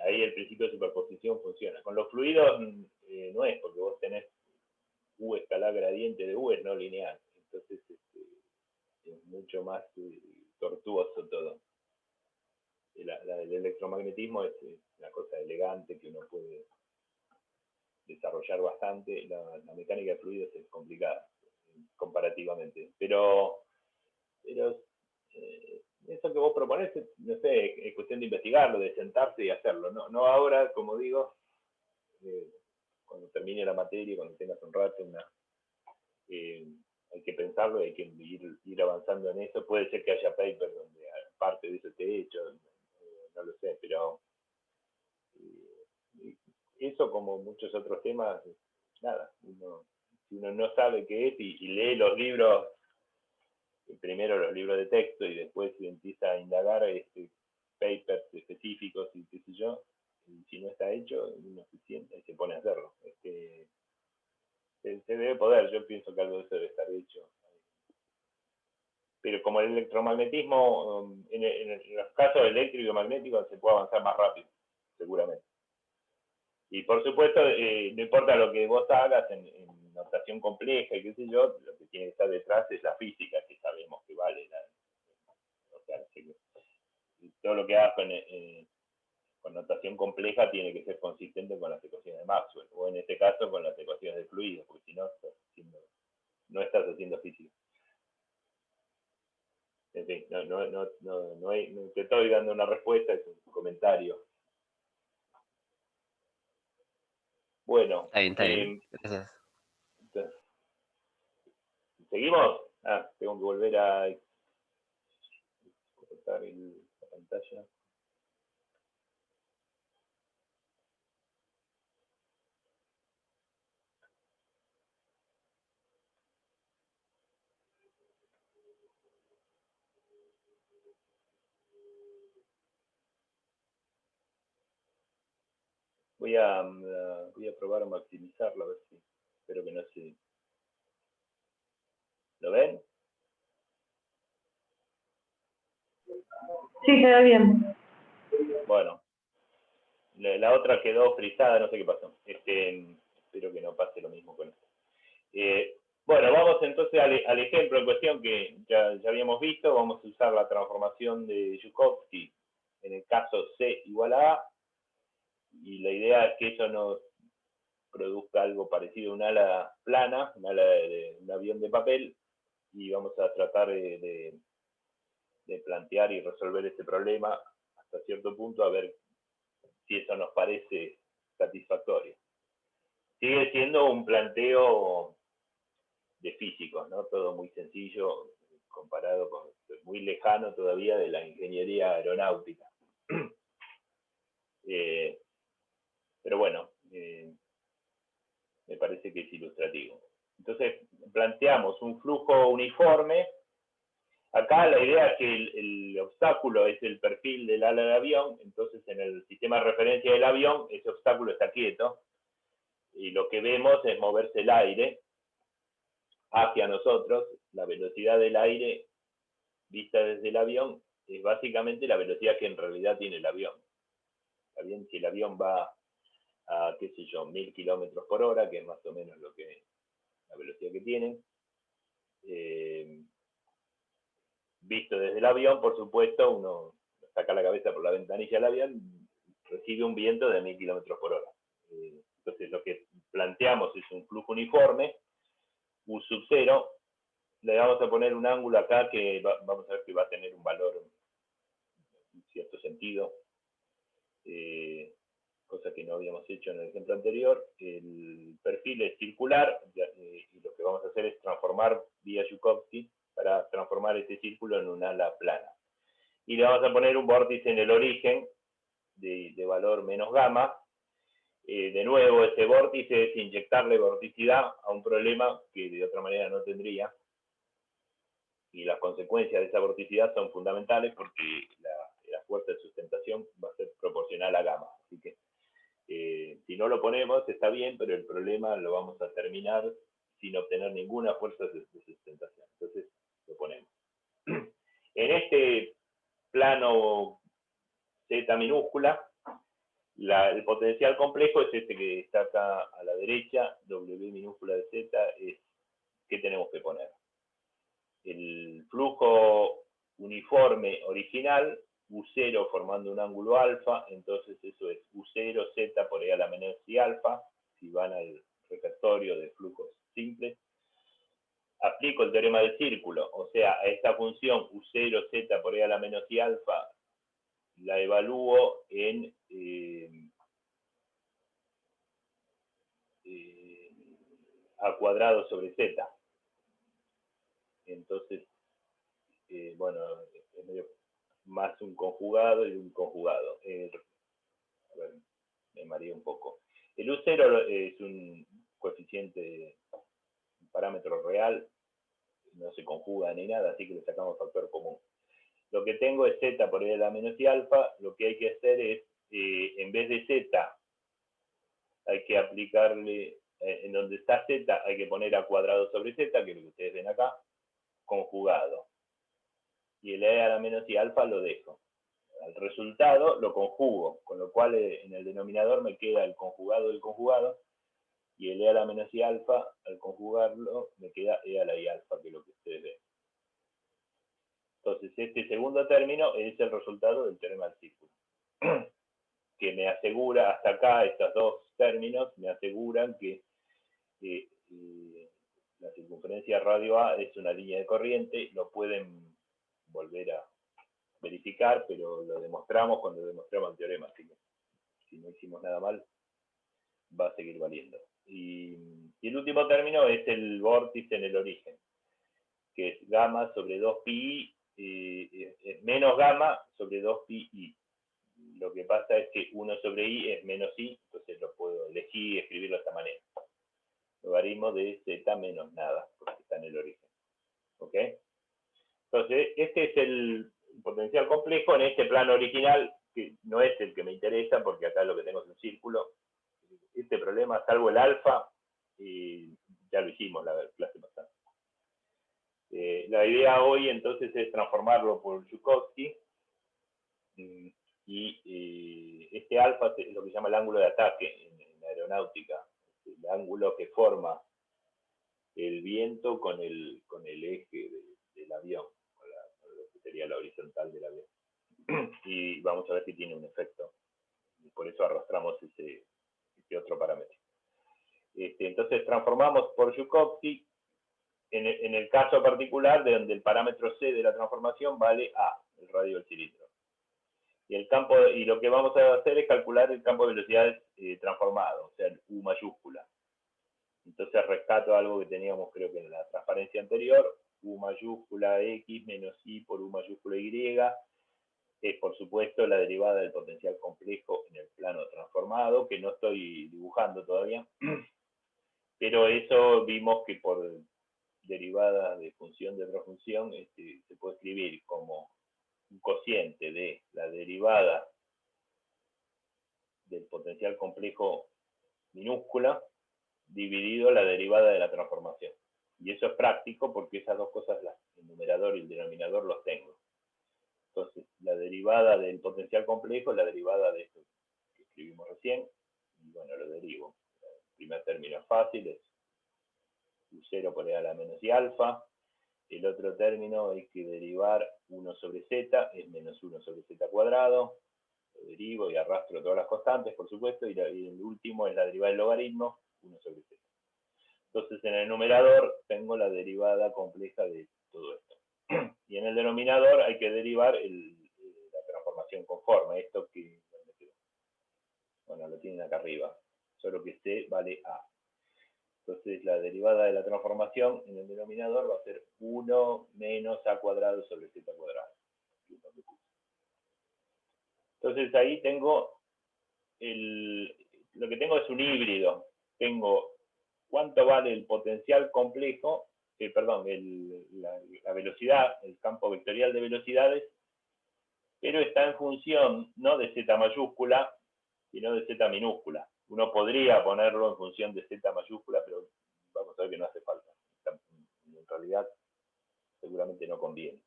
Ahí el principio de superposición funciona. Con los fluidos no es, porque vos tenés U escalar gradiente de U es no lineal. Entonces es mucho más tortuoso todo. La del electromagnetismo es una cosa elegante que uno puede desarrollar bastante. La mecánica de fluidos es complicada comparativamente. Pero eso que vos proponés, no sé, es cuestión de investigarlo, de sentarse y hacerlo. No ahora, como digo, cuando termine la materia, cuando tengas un rato, hay que pensarlo, hay que ir avanzando en eso. Puede ser que haya papers donde parte de eso esté hecho, no lo sé, pero eso, como muchos otros temas, nada, si uno no sabe qué es y lee los libros, primero los libros de texto y después empieza a indagar papers específicos y qué sé yo, y si no está hecho, uno se sienta y se pone a hacerlo. Se debe poder, yo pienso que algo de eso debe estar hecho. Pero como el electromagnetismo, en los casos eléctricos y magnéticos se puede avanzar más rápido, seguramente. Y por supuesto, no importa lo que vos hagas en notación compleja y qué sé yo, lo que tiene que estar detrás es la física, que sabemos que vale. O sea, todo lo que hagas con notación compleja tiene que ser consistente con las ecuaciones de Maxwell, o en este caso con las ecuaciones de fluidos, porque si no, no estás haciendo física. En fin, no te estoy dando una respuesta, es un comentario. Bueno. Está bien. Gracias. ¿Seguimos? Tengo que volver a cortar la pantalla. Voy a probar a maximizarlo, a ver si... Espero que no se... ¿Lo ven? Sí, se ve bien. Bueno. La otra quedó frisada, no sé qué pasó. Espero que no pase lo mismo con esto. Bueno, vamos entonces al ejemplo en cuestión que ya habíamos visto. Vamos a usar la transformación de Joukowski en el caso C igual a A. Y la idea es que eso nos produzca algo parecido a un ala plana, un ala de un avión de papel, y vamos a tratar de plantear y resolver este problema hasta cierto punto, a ver si eso nos parece satisfactorio. Sigue siendo un planteo de físicos, ¿no? Todo muy sencillo comparado con, muy lejano todavía de la ingeniería aeronáutica. Pero bueno, me parece que es ilustrativo. Entonces, planteamos un flujo uniforme. Acá la idea es que el obstáculo es el perfil del ala del avión, entonces en el sistema de referencia del avión ese obstáculo está quieto, y lo que vemos es moverse el aire hacia nosotros. La velocidad del aire vista desde el avión es básicamente la velocidad que en realidad tiene el avión. ¿Está bien? Si el avión va a, qué sé yo, 1000 kilómetros por hora, que es más o menos la velocidad que tiene, visto desde el avión, por supuesto, uno saca la cabeza por la ventanilla del avión, recibe un viento de 1000 kilómetros por hora. Entonces lo que planteamos es un flujo uniforme, U sub 0, le vamos a poner un ángulo acá que vamos a ver que va a tener un valor en cierto sentido, cosa que no habíamos hecho en el ejemplo anterior. El perfil es circular, y lo que vamos a hacer es transformar vía Joukowski para transformar este círculo en un ala plana. Y le vamos a poner un vórtice en el origen, de valor menos gamma. De nuevo, este vórtice es inyectarle vorticidad a un problema que de otra manera no tendría. Y las consecuencias de esa vorticidad son fundamentales porque la fuerza de sustentación va a ser proporcional a gamma. Así que si no lo ponemos está bien, pero el problema lo vamos a terminar sin obtener ninguna fuerza de sustentación. Entonces lo ponemos. En este plano Z minúscula, el potencial complejo es este que está acá a la derecha, W minúscula de Z, es ¿qué tenemos que poner? El flujo uniforme original, U0 formando un ángulo alfa, entonces eso es U0 Z por E a la menos I alfa, si van al repertorio de flujos simples. Aplico el teorema del círculo, o sea, a esta función U0 Z por E a la menos I alfa, la evalúo en a cuadrado sobre Z. Entonces, bueno, es medio más un conjugado y un conjugado. A ver, me mareé un poco. El U0 es un coeficiente, un parámetro real, no se conjuga ni nada, así que le sacamos factor común. Lo que tengo es Z por E a la menos I alfa, lo que hay que hacer es, en vez de Z, hay que aplicarle, en donde está Z, hay que poner a cuadrado sobre Z, que es lo que ustedes ven acá, conjugado. Y el E a la menos I alfa lo dejo. Al resultado lo conjugo, con lo cual en el denominador me queda el conjugado del conjugado, y el E a la menos I alfa, al conjugarlo, me queda E a la I alfa, que es lo que ustedes ven. Entonces, este segundo término es el resultado del teorema del círculo, que me asegura, hasta acá, estos dos términos, me aseguran que la circunferencia radio A es una línea de corriente, lo pueden volver a verificar, pero lo demostramos cuando demostramos el teorema, así que si no hicimos nada mal, va a seguir valiendo. Y el último término es el vórtice en el origen, que es gamma sobre 2pi, es menos gamma sobre 2pi. Lo que pasa es que 1 sobre i es menos i, entonces lo puedo elegir y escribirlo de esta manera. Logaritmo de z menos nada, porque está en el origen. ¿Ok? Entonces, este es el potencial complejo en este plano original, que no es el que me interesa, porque acá lo que tengo es un círculo. Este problema, salvo el alfa, ya lo hicimos la clase pasada. La idea hoy entonces es transformarlo por Joukowski, y este alfa es lo que se llama el ángulo de ataque en aeronáutica, el ángulo que forma el viento con el eje del avión, con lo que sería la horizontal del avión. Y vamos a ver si tiene un efecto. Y por eso arrastramos ese otro parámetro. Entonces transformamos por Joukowski en el caso particular de donde el parámetro C de la transformación vale A, el radio del cilindro. Y lo que vamos a hacer es calcular el campo de velocidades transformado, o sea, el U mayúscula. Entonces rescato algo que teníamos creo que en la transparencia anterior, U mayúscula X menos I por U mayúscula Y, es por supuesto la derivada del potencial complejo en el plano transformado, que no estoy dibujando todavía, pero eso vimos que por derivada de función de otra función se puede escribir como un cociente de la derivada del potencial complejo minúscula dividido la derivada de la transformación. Y eso es práctico porque esas dos cosas, el numerador y el denominador, los tengo. Entonces, la derivada del potencial complejo es la derivada de esto que escribimos recién, y bueno, lo derivo. El primer término es fácil, es U0 por E a la menos I alfa. El otro término hay que derivar 1 sobre z, es menos 1 sobre z cuadrado. Lo derivo y arrastro todas las constantes, por supuesto, y el último es la derivada del logaritmo, 1 sobre z. Entonces, en el numerador tengo la derivada compleja de todo esto. Y en el denominador hay que derivar la transformación conforme, esto que, bueno, lo tienen acá arriba, solo que C vale A. Entonces la derivada de la transformación en el denominador va a ser 1 menos A cuadrado sobre Z cuadrado. Entonces ahí tengo, lo que tengo es un híbrido. Tengo cuánto vale el potencial complejo, perdón, la velocidad, el campo vectorial de velocidades, pero está en función no de z mayúscula, sino de z minúscula. Uno podría ponerlo en función de z mayúscula, pero vamos a ver que no hace falta. En realidad, seguramente no conviene.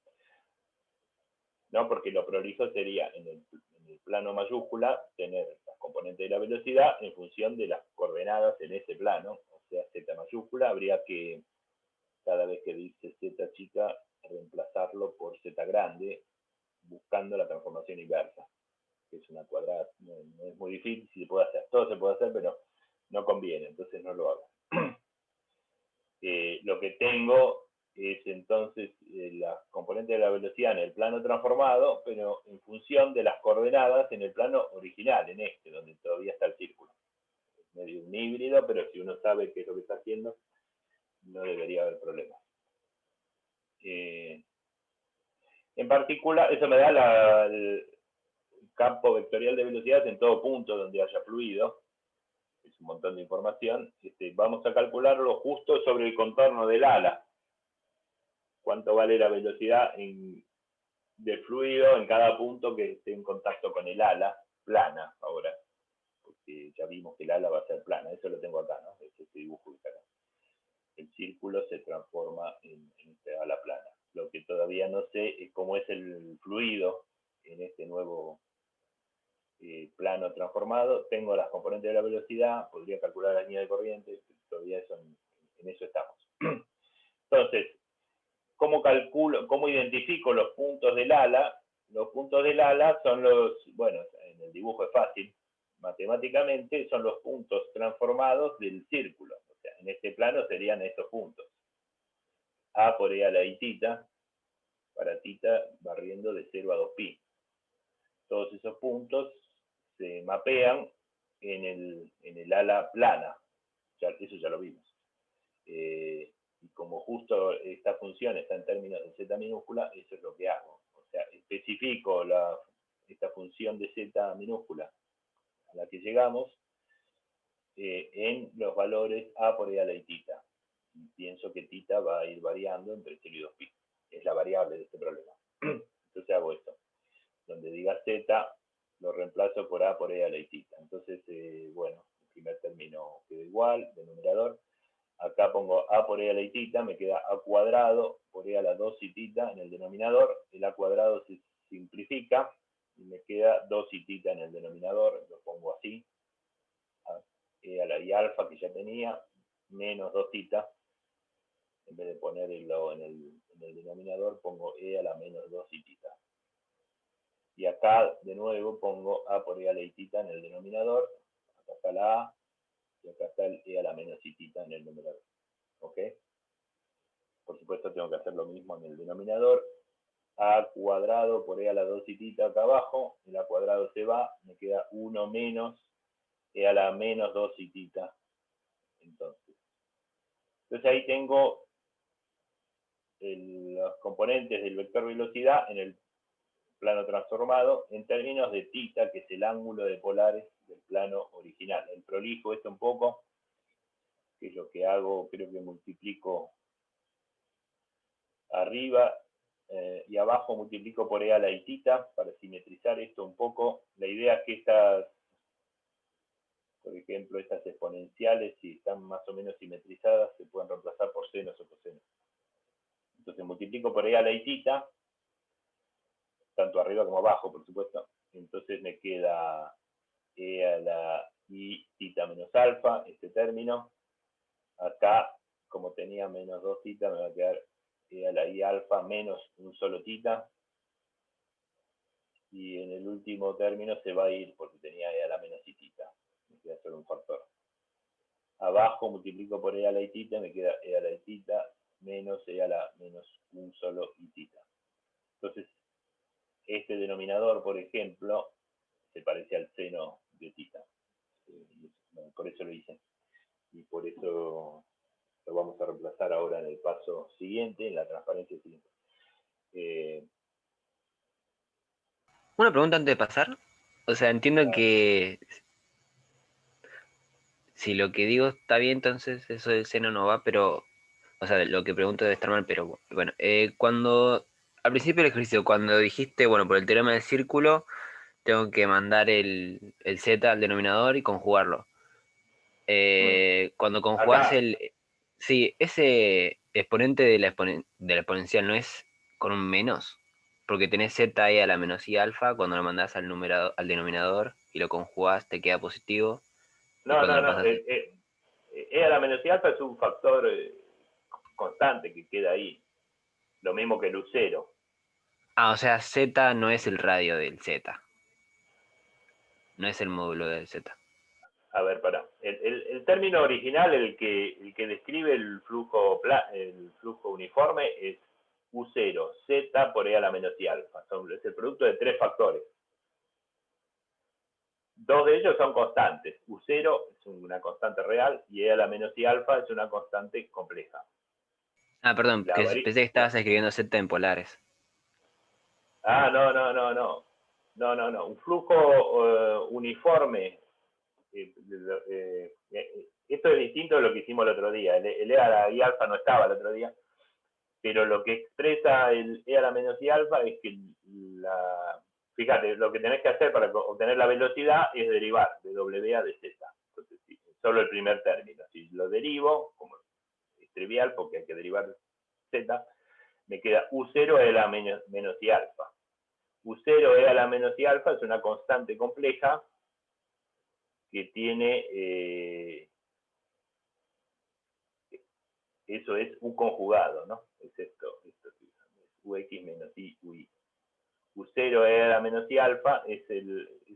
No, porque lo prolijo sería en el plano mayúscula tener las componentes de la velocidad en función de las coordenadas en ese plano, o sea, z mayúscula, habría que, cada vez que dice z chica, reemplazarlo por z grande, buscando la transformación inversa, que es una cuadrada, no es muy difícil, se puede hacer, todo se puede hacer, pero no conviene, entonces no lo hago. Lo que tengo es entonces las componentes de la velocidad en el plano transformado, pero en función de las coordenadas en el plano original, en este, donde todavía está el círculo. Es medio un híbrido, pero si uno sabe qué es lo que está haciendo, no debería haber problemas. En particular, eso me da el campo vectorial de velocidad en todo punto donde haya fluido. Es un montón de información. Vamos a calcularlo justo sobre el contorno del ala. Cuánto vale la velocidad del fluido en cada punto que esté en contacto con el ala plana ahora. Porque ya vimos que el ala va a ser plana. Eso lo tengo acá, ¿no? Es este dibujo que está acá. El círculo se transforma en este ala plana. Lo que todavía no sé es cómo es el fluido en este nuevo plano transformado. Tengo las componentes de la velocidad, podría calcular la línea de corriente, todavía eso, en eso estamos. Entonces, ¿cómo identifico los puntos del ala? Los puntos del ala son bueno, en el dibujo es fácil, matemáticamente son los puntos transformados del círculo. O sea, en este plano serían esos puntos. A por E a la I tita, para tita barriendo de 0 a 2pi. Todos esos puntos se mapean en el ala plana. Eso ya lo vimos. Y como justo esta función está en términos de z minúscula, eso es lo que hago. O sea, especifico esta función de z minúscula a la que llegamos en los valores a por e a la i tita. Y pienso que tita va a ir variando entre 0 y 2pi. Es la variable de este problema. Entonces hago esto. Donde diga z, lo reemplazo por a por e a la i tita. Entonces, bueno, el primer término queda igual, denominador. Acá pongo a por e a la i tita, me queda a cuadrado por e a la 2 i tita en el denominador. El a cuadrado se simplifica y me queda 2 i tita en el denominador. Lo pongo así. A e a la i alfa que ya tenía, menos 2 tita. En vez de ponerlo en el denominador, pongo e a la menos 2 i tita. Y acá, de nuevo, pongo a por e a la i tita en el denominador. Acá está la a. Y acá está el e a la menos i tita en el numerador. ¿Ok? Por supuesto, tengo que hacer lo mismo en el denominador. A cuadrado por e a la 2 i tita acá abajo. El a cuadrado se va. Me queda 1 menos e a la menos 2 i tita. Entonces ahí tengo los componentes del vector velocidad en el plano transformado en términos de tita, que es el ángulo de polares del plano original. El prolijo esto un poco, que es lo que hago, creo que multiplico arriba y abajo, multiplico por e a la i tita para simetrizar esto un poco. La idea es que por ejemplo, estas exponenciales, si están más o menos simetrizadas, se pueden reemplazar por senos o cosenos. Entonces multiplico por e a la i tita, tanto arriba como abajo, por supuesto. Entonces me queda e a la i tita menos alfa, este término. Acá, como tenía menos 2 tita, me va a quedar e a la i alfa menos un solo tita. Y en el último término se va a ir porque tenía e a la menos i tita. Me queda solo un factor. Abajo multiplico por e a la i tita, me queda e a la i tita menos e a la menos un solo i tita. Entonces, este denominador, por ejemplo, se parece al seno de tita. Por eso lo hice. Y por eso lo vamos a reemplazar ahora en el paso siguiente, en la transparencia siguiente. Una pregunta antes de pasar. O sea, entiendo que si lo que digo está bien, entonces eso del seno no va, pero, o sea, lo que pregunto debe estar mal, pero bueno, cuando, al principio del ejercicio, cuando dijiste, bueno, por el teorema del círculo, tengo que mandar el z al denominador y conjugarlo. Cuando conjugás Acá, sí, ese exponente de de la exponencial no es con un menos, porque tenés z e a la menos i alfa, cuando lo mandás al denominador y lo conjugás te queda positivo, y no, cuando no, lo no. pasas... E a la menos i alfa es un factor constante que queda ahí. Lo mismo que el U0. Ah, o sea, z no es el radio del z, no es el módulo del z. A ver, pará. El término original, el que describe el flujo uniforme, es U0, Z por E a la menos I alfa. Es el producto de tres factores. Dos de ellos son constantes. U0 es una constante real y E a la menos I alfa es una constante compleja. Ah, perdón, La pensé que la- estabas escribiendo z en polares. no, no, no, no. No, no, no. Un flujo uniforme. Esto es distinto de lo que hicimos el otro día. El E a la I alfa no estaba el otro día. Pero lo que expresa el E a la menos I alfa es que fíjate, lo que tenés que hacer para obtener la velocidad es derivar de W a de Z. Entonces, sí, solo el primer término. Si lo derivo, como es trivial porque hay que derivar Z, me queda U0 E a la menos I alfa. U0 E a la menos I alfa es una constante compleja que tiene, eso es U conjugado, ¿no? Es esto es UX menos I, UI. U0 E a la menos I alfa es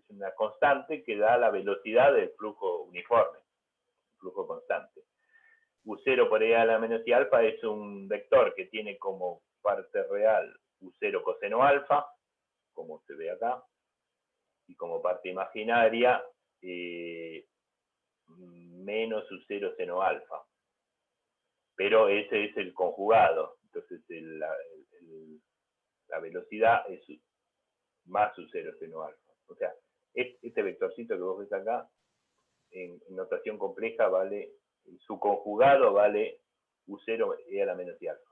una constante que da la velocidad del flujo uniforme, flujo constante. U0 por E a la menos I alfa es un vector que tiene como parte real U0 coseno alfa, como se ve acá, y como parte imaginaria menos U0 seno alfa. Pero ese es el conjugado, entonces la velocidad es más U0 seno alfa. O sea, este vectorcito que vos ves acá, en notación compleja, vale, su conjugado vale U0 E a la menos I alfa.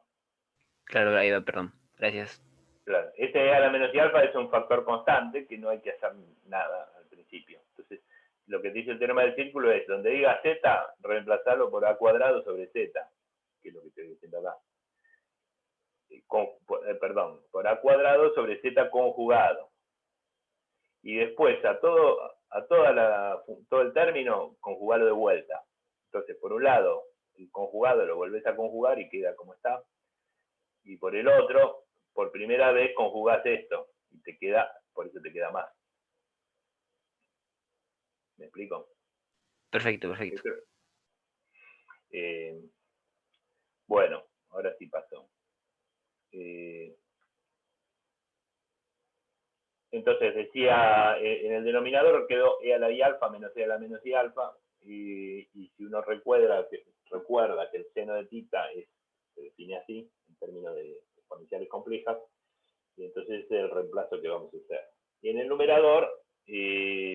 Claro, ahí va, perdón. Gracias. Claro, este E a la menos I alfa es un factor constante que no hay que hacer nada al principio. Entonces, lo que dice el teorema del círculo es, donde diga Z, reemplazarlo por A cuadrado sobre Z, que es lo que estoy diciendo acá. Perdón, por A cuadrado sobre Z conjugado. Y después todo el término, conjugarlo de vuelta. Entonces, por un lado, el conjugado lo volvés a conjugar y queda como está. Y por el otro, por primera vez conjugás esto y te queda, por eso te queda más. ¿Me explico? Perfecto, perfecto. Bueno, ahora sí pasó. Entonces decía, en el denominador quedó E a la I alfa menos E a la menos I alfa, y si uno recuerda que el seno de tita se define así, en términos de exponenciales complejas, y entonces es el reemplazo que vamos a hacer. Y en el numerador,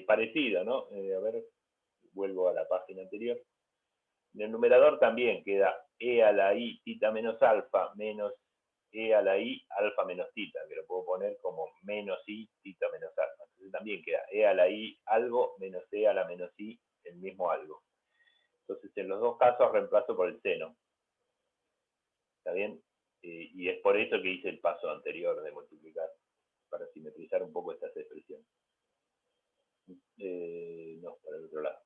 parecido, ¿no? A ver, vuelvo a la página anterior. En el numerador también queda E a la I tita menos alfa menos E a la I alfa menos tita, que lo puedo poner como menos I tita menos alfa. Entonces también queda E a la I algo menos E a la menos I el mismo algo. Entonces en los dos casos reemplazo por el seno. ¿Está bien? Y es por eso que hice el paso anterior de multiplicar, para simetrizar un poco estas expresiones. No, para el otro lado.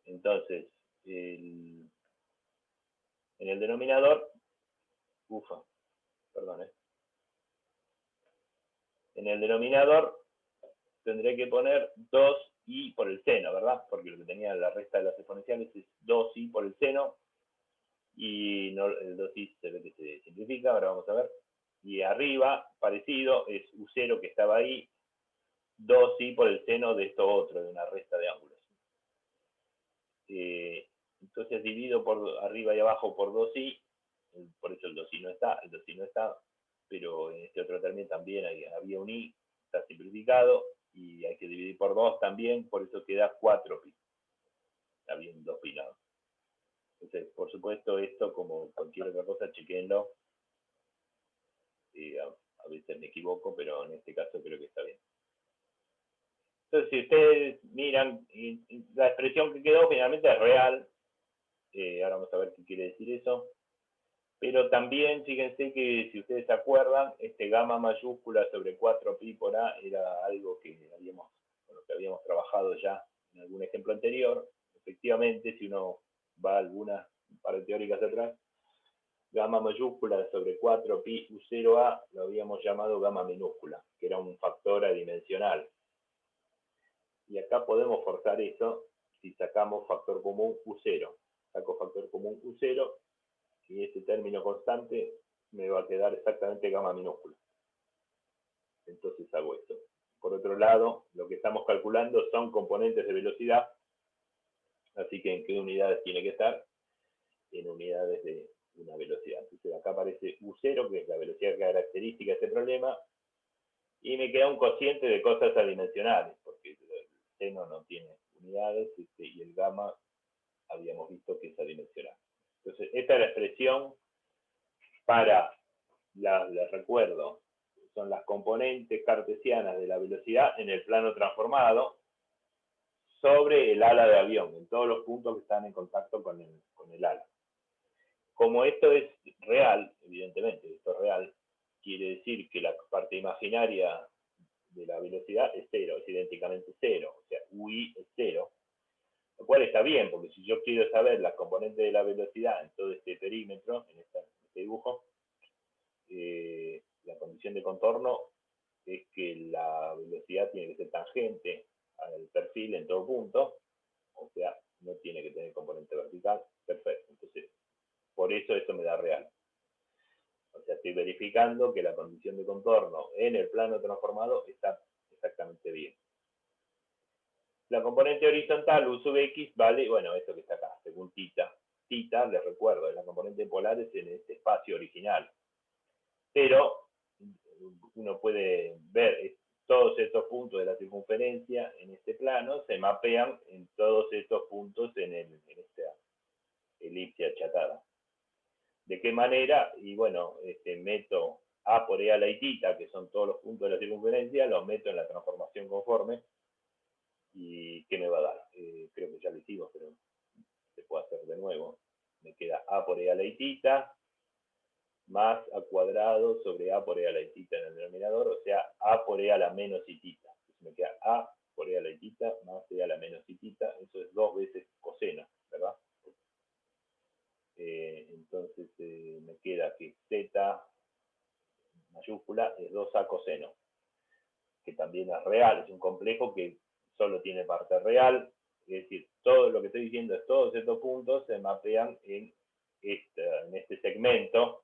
Entonces, en el denominador, perdón, en el denominador tendré que poner 2i por el seno, ¿verdad? Porque lo que tenía la resta de las exponenciales es 2i por el seno, y no, el 2i se ve que se simplifica, ahora vamos a ver. Y arriba, parecido, es u0 que estaba ahí, 2i por el seno de esto otro, de una resta de ángulos. Entonces divido por arriba y abajo por 2i, por eso el 2i no está, pero en este otro término también había un i, está simplificado. simplificado, y hay que dividir por 2 también, por eso queda 4pi. Está bien 2pi nada. Entonces, por supuesto, esto, como cualquier otra cosa, chequenlo. A veces me equivoco, pero en este caso creo que está bien. Entonces, si ustedes miran, la expresión que quedó finalmente es real. Ahora vamos a ver qué quiere decir eso. Pero también, fíjense que si ustedes se acuerdan, este gamma mayúscula sobre 4pi por a era algo que con lo que habíamos trabajado ya en algún ejemplo anterior. Efectivamente, si uno va a algunas par teóricas atrás, gamma mayúscula sobre 4pi u0a lo habíamos llamado gamma minúscula, que era un factor adimensional. Y acá podemos forzar eso si sacamos factor común u0. Saco factor común u0 y ese término constante me va a quedar exactamente gamma minúscula. Entonces hago esto. Por otro lado, lo que estamos calculando son componentes de velocidad, así que ¿en qué unidades tiene que estar? En unidades de una velocidad. Entonces acá aparece u0, que es la velocidad característica de este problema, y me queda un cociente de cosas adimensionales, porque el seno no tiene unidades, y el gamma habíamos visto que es adimensional. Entonces, esta es la expresión para, les recuerdo, son las componentes cartesianas de la velocidad en el plano transformado sobre el ala de avión, en todos los puntos que están en contacto con el ala. Como esto es real, evidentemente, esto es real, quiere decir que la parte imaginaria de la velocidad es 0, es idénticamente 0, o sea, ui es 0. Lo cual está bien, porque si yo quiero saber las componentes de la velocidad en todo este perímetro, en este dibujo, la condición de contorno es que la velocidad tiene que ser tangente al perfil en todo punto, o sea, no tiene que tener componente vertical. Perfecto, entonces, por eso esto me da real. O sea, estoy verificando que la condición de contorno en el plano transformado está exactamente bien. La componente horizontal u sub x vale, bueno, esto que está acá, según θ. Θ, les recuerdo, es la componente polar es en este espacio original. Pero uno puede ver todos estos puntos de la circunferencia en este plano, se mapean en todos estos puntos en esta elipse achatada. ¿De qué manera? Y bueno, meto a por e a la y θ, que son todos los puntos de la circunferencia, los meto en la transformación conforme. ¿Y qué me va a dar? Creo que ya lo hicimos, pero se puede hacer de nuevo. Me queda a por e a la y θ más a cuadrado sobre a por e a la y θ en el denominador, o sea, a por e a la menos y θ. Entonces me queda a por e a la y θ más e a la menos y θ, eso es 2 veces coseno, ¿verdad? Entonces me queda que z mayúscula es 2a coseno, que también es real, es un complejo que solo tiene parte real, es decir, todo lo que estoy diciendo es todos estos puntos se mapean en este segmento.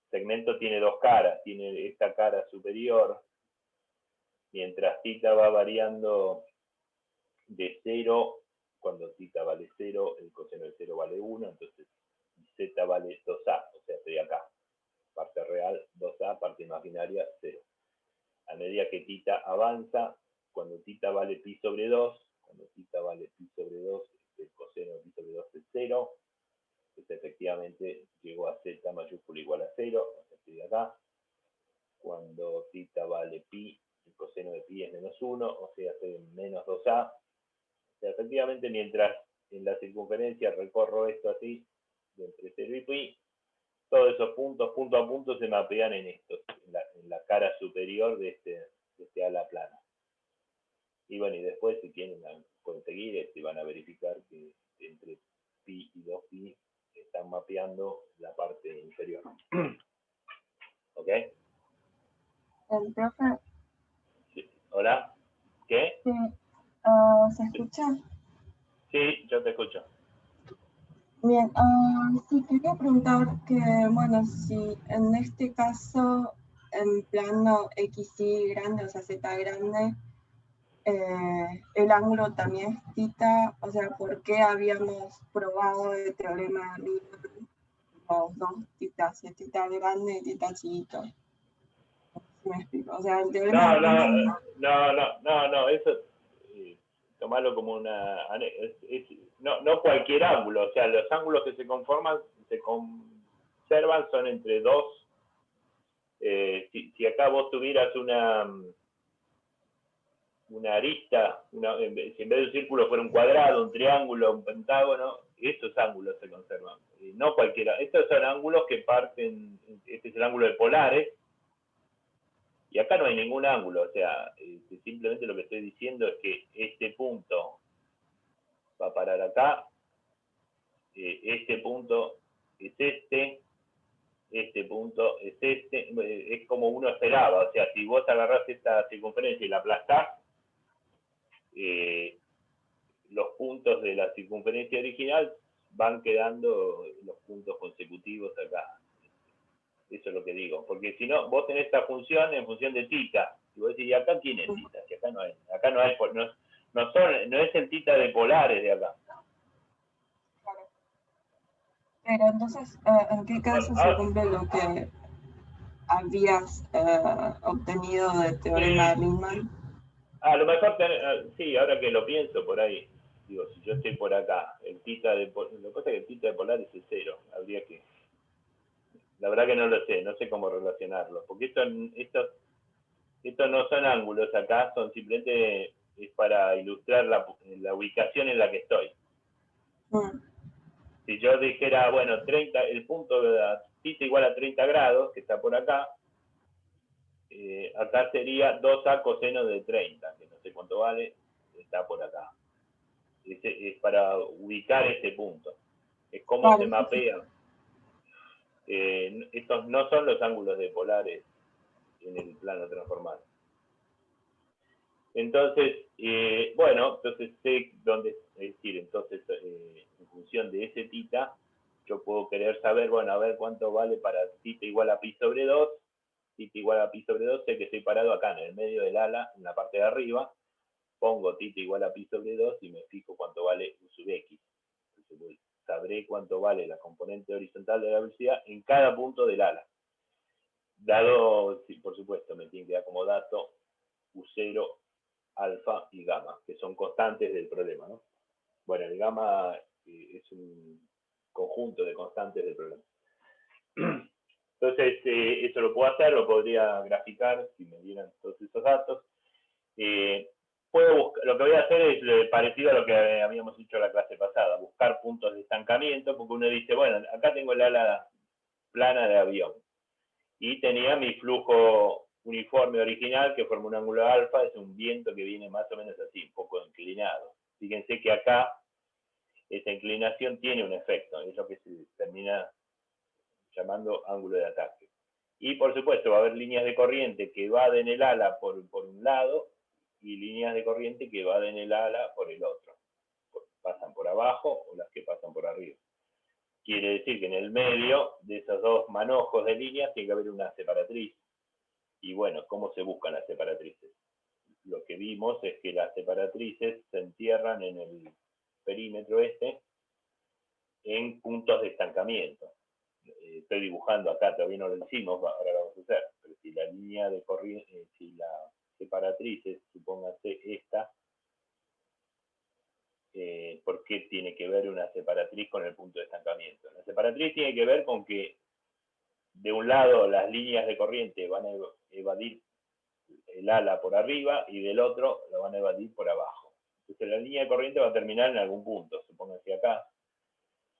El segmento tiene dos caras, tiene esta cara superior, mientras θ va variando de 0, cuando θ vale 0, el coseno de 0 vale 1, entonces z vale 2a, o sea, estoy acá. Parte real 2a, parte imaginaria 0. A medida que θ avanza, cuando θ vale pi sobre 2, cuando θ vale pi sobre 2, el coseno de pi sobre 2 es 0, entonces efectivamente llegó a z mayúscula igual a 0, o sea, estoy acá. Cuando θ vale pi, el coseno de pi es menos 1, o sea, estoy en menos 2a. O sea, efectivamente, mientras en la circunferencia recorro esto así, de entre 0 y pi, todos esos puntos, punto a punto, se mapean en estos, en la cara superior de este ala plana. Y bueno, y después, si quieren conseguir, van a verificar que entre pi y 2pi están mapeando la parte inferior. ¿Ok? El profe. Sí. ¿Hola? ¿Qué? Sí. ¿Se escucha? Sí, yo te escucho. Bien, sí, quería preguntar que, bueno, si en este caso, en plano XY grande, o sea, Z grande, el ángulo también es θ, o sea, ¿por qué habíamos probado el teorema de Riemann los dos θ, θ grande y θ chiquito? Me explico. O sea, el teorema de Riemann No, eso tomarlo como no cualquier ángulo, o sea, los ángulos que se conservan son entre dos. Si acá vos tuvieras una arista, si en vez de un círculo fuera un cuadrado, un triángulo, un pentágono, esos ángulos se conservan. No cualquiera. Estos son ángulos que parten, este es el ángulo de polares, y acá no hay ningún ángulo, o sea, simplemente lo que estoy diciendo es que este punto va a parar acá, este punto es este punto es es como uno esperaba, o sea, si vos agarrás esta circunferencia y la aplastás, los puntos de la circunferencia original van quedando los puntos consecutivos acá. Eso es lo que digo, porque si no, vos tenés esta función en función de θ, y vos decís, ¿y acá tiene θ? Si acá no hay, no es el θ de polares de acá. Pero entonces, ¿en qué caso se cumple lo que habías obtenido del teorema de Riemann? A lo mejor, sí, ahora que lo pienso por ahí, digo, si yo estoy por acá, el θ de lo que pasa es que el θ de polares es 0, habría que, la verdad que no lo sé, no sé cómo relacionarlo, porque estos no son ángulos acá, son simplemente, es para ilustrar la ubicación en la que estoy. Si yo dijera, bueno, el punto de θ igual a 30 grados, que está por acá, acá sería 2a coseno de 30, que no sé cuánto vale, está por acá. Es para ubicar este punto. Es como se mapea. Estos no son los ángulos de polares en el plano transformado. Entonces, bueno, entonces sé dónde, es decir, entonces en función de ese θ, yo puedo querer saber, bueno, a ver cuánto vale para θ igual a pi sobre 2, θ igual a pi sobre 2, sé que estoy parado acá en el medio del ala, en la parte de arriba, pongo θ igual a pi sobre 2 y me fijo cuánto vale u sub x. Entonces, sabré cuánto vale la componente horizontal de la velocidad en cada punto del ala. Dado, sí, por supuesto, me tiene que dar como dato u0, alfa y gamma, que son constantes del problema, ¿no? Bueno, el gamma es un conjunto de constantes del problema. Entonces, eso lo puedo hacer, lo podría graficar si me dieran todos esos datos. Lo que voy a hacer es parecido a lo que habíamos hecho la clase pasada, buscar puntos de estancamiento, porque uno dice, bueno, acá tengo el ala plana de avión, y tenía mi flujo uniforme original que forma un ángulo alfa, es un viento que viene más o menos así, un poco inclinado. Fíjense que acá esa inclinación tiene un efecto, es lo que se termina llamando ángulo de ataque. Y por supuesto va a haber líneas de corriente que evaden el ala por un lado y líneas de corriente que evaden el ala por el otro. Pasan por abajo o las que pasan por arriba. Quiere decir que en el medio de esos dos manojos de líneas tiene que haber una separatriz. Y bueno, ¿cómo se buscan las separatrices? Lo que vimos es que las separatrices se entierran en el perímetro en puntos de estancamiento. Estoy dibujando acá, todavía no lo hicimos, ahora lo vamos a hacer. Pero si la línea de corriente, si la separatriz es, supóngase, esta, ¿por qué tiene que ver una separatriz con el punto de estancamiento? La separatriz tiene que ver con que de un lado las líneas de corriente van a evadir el ala por arriba y del otro lo van a evadir por abajo. Entonces la línea de corriente va a terminar en algún punto, supóngase acá.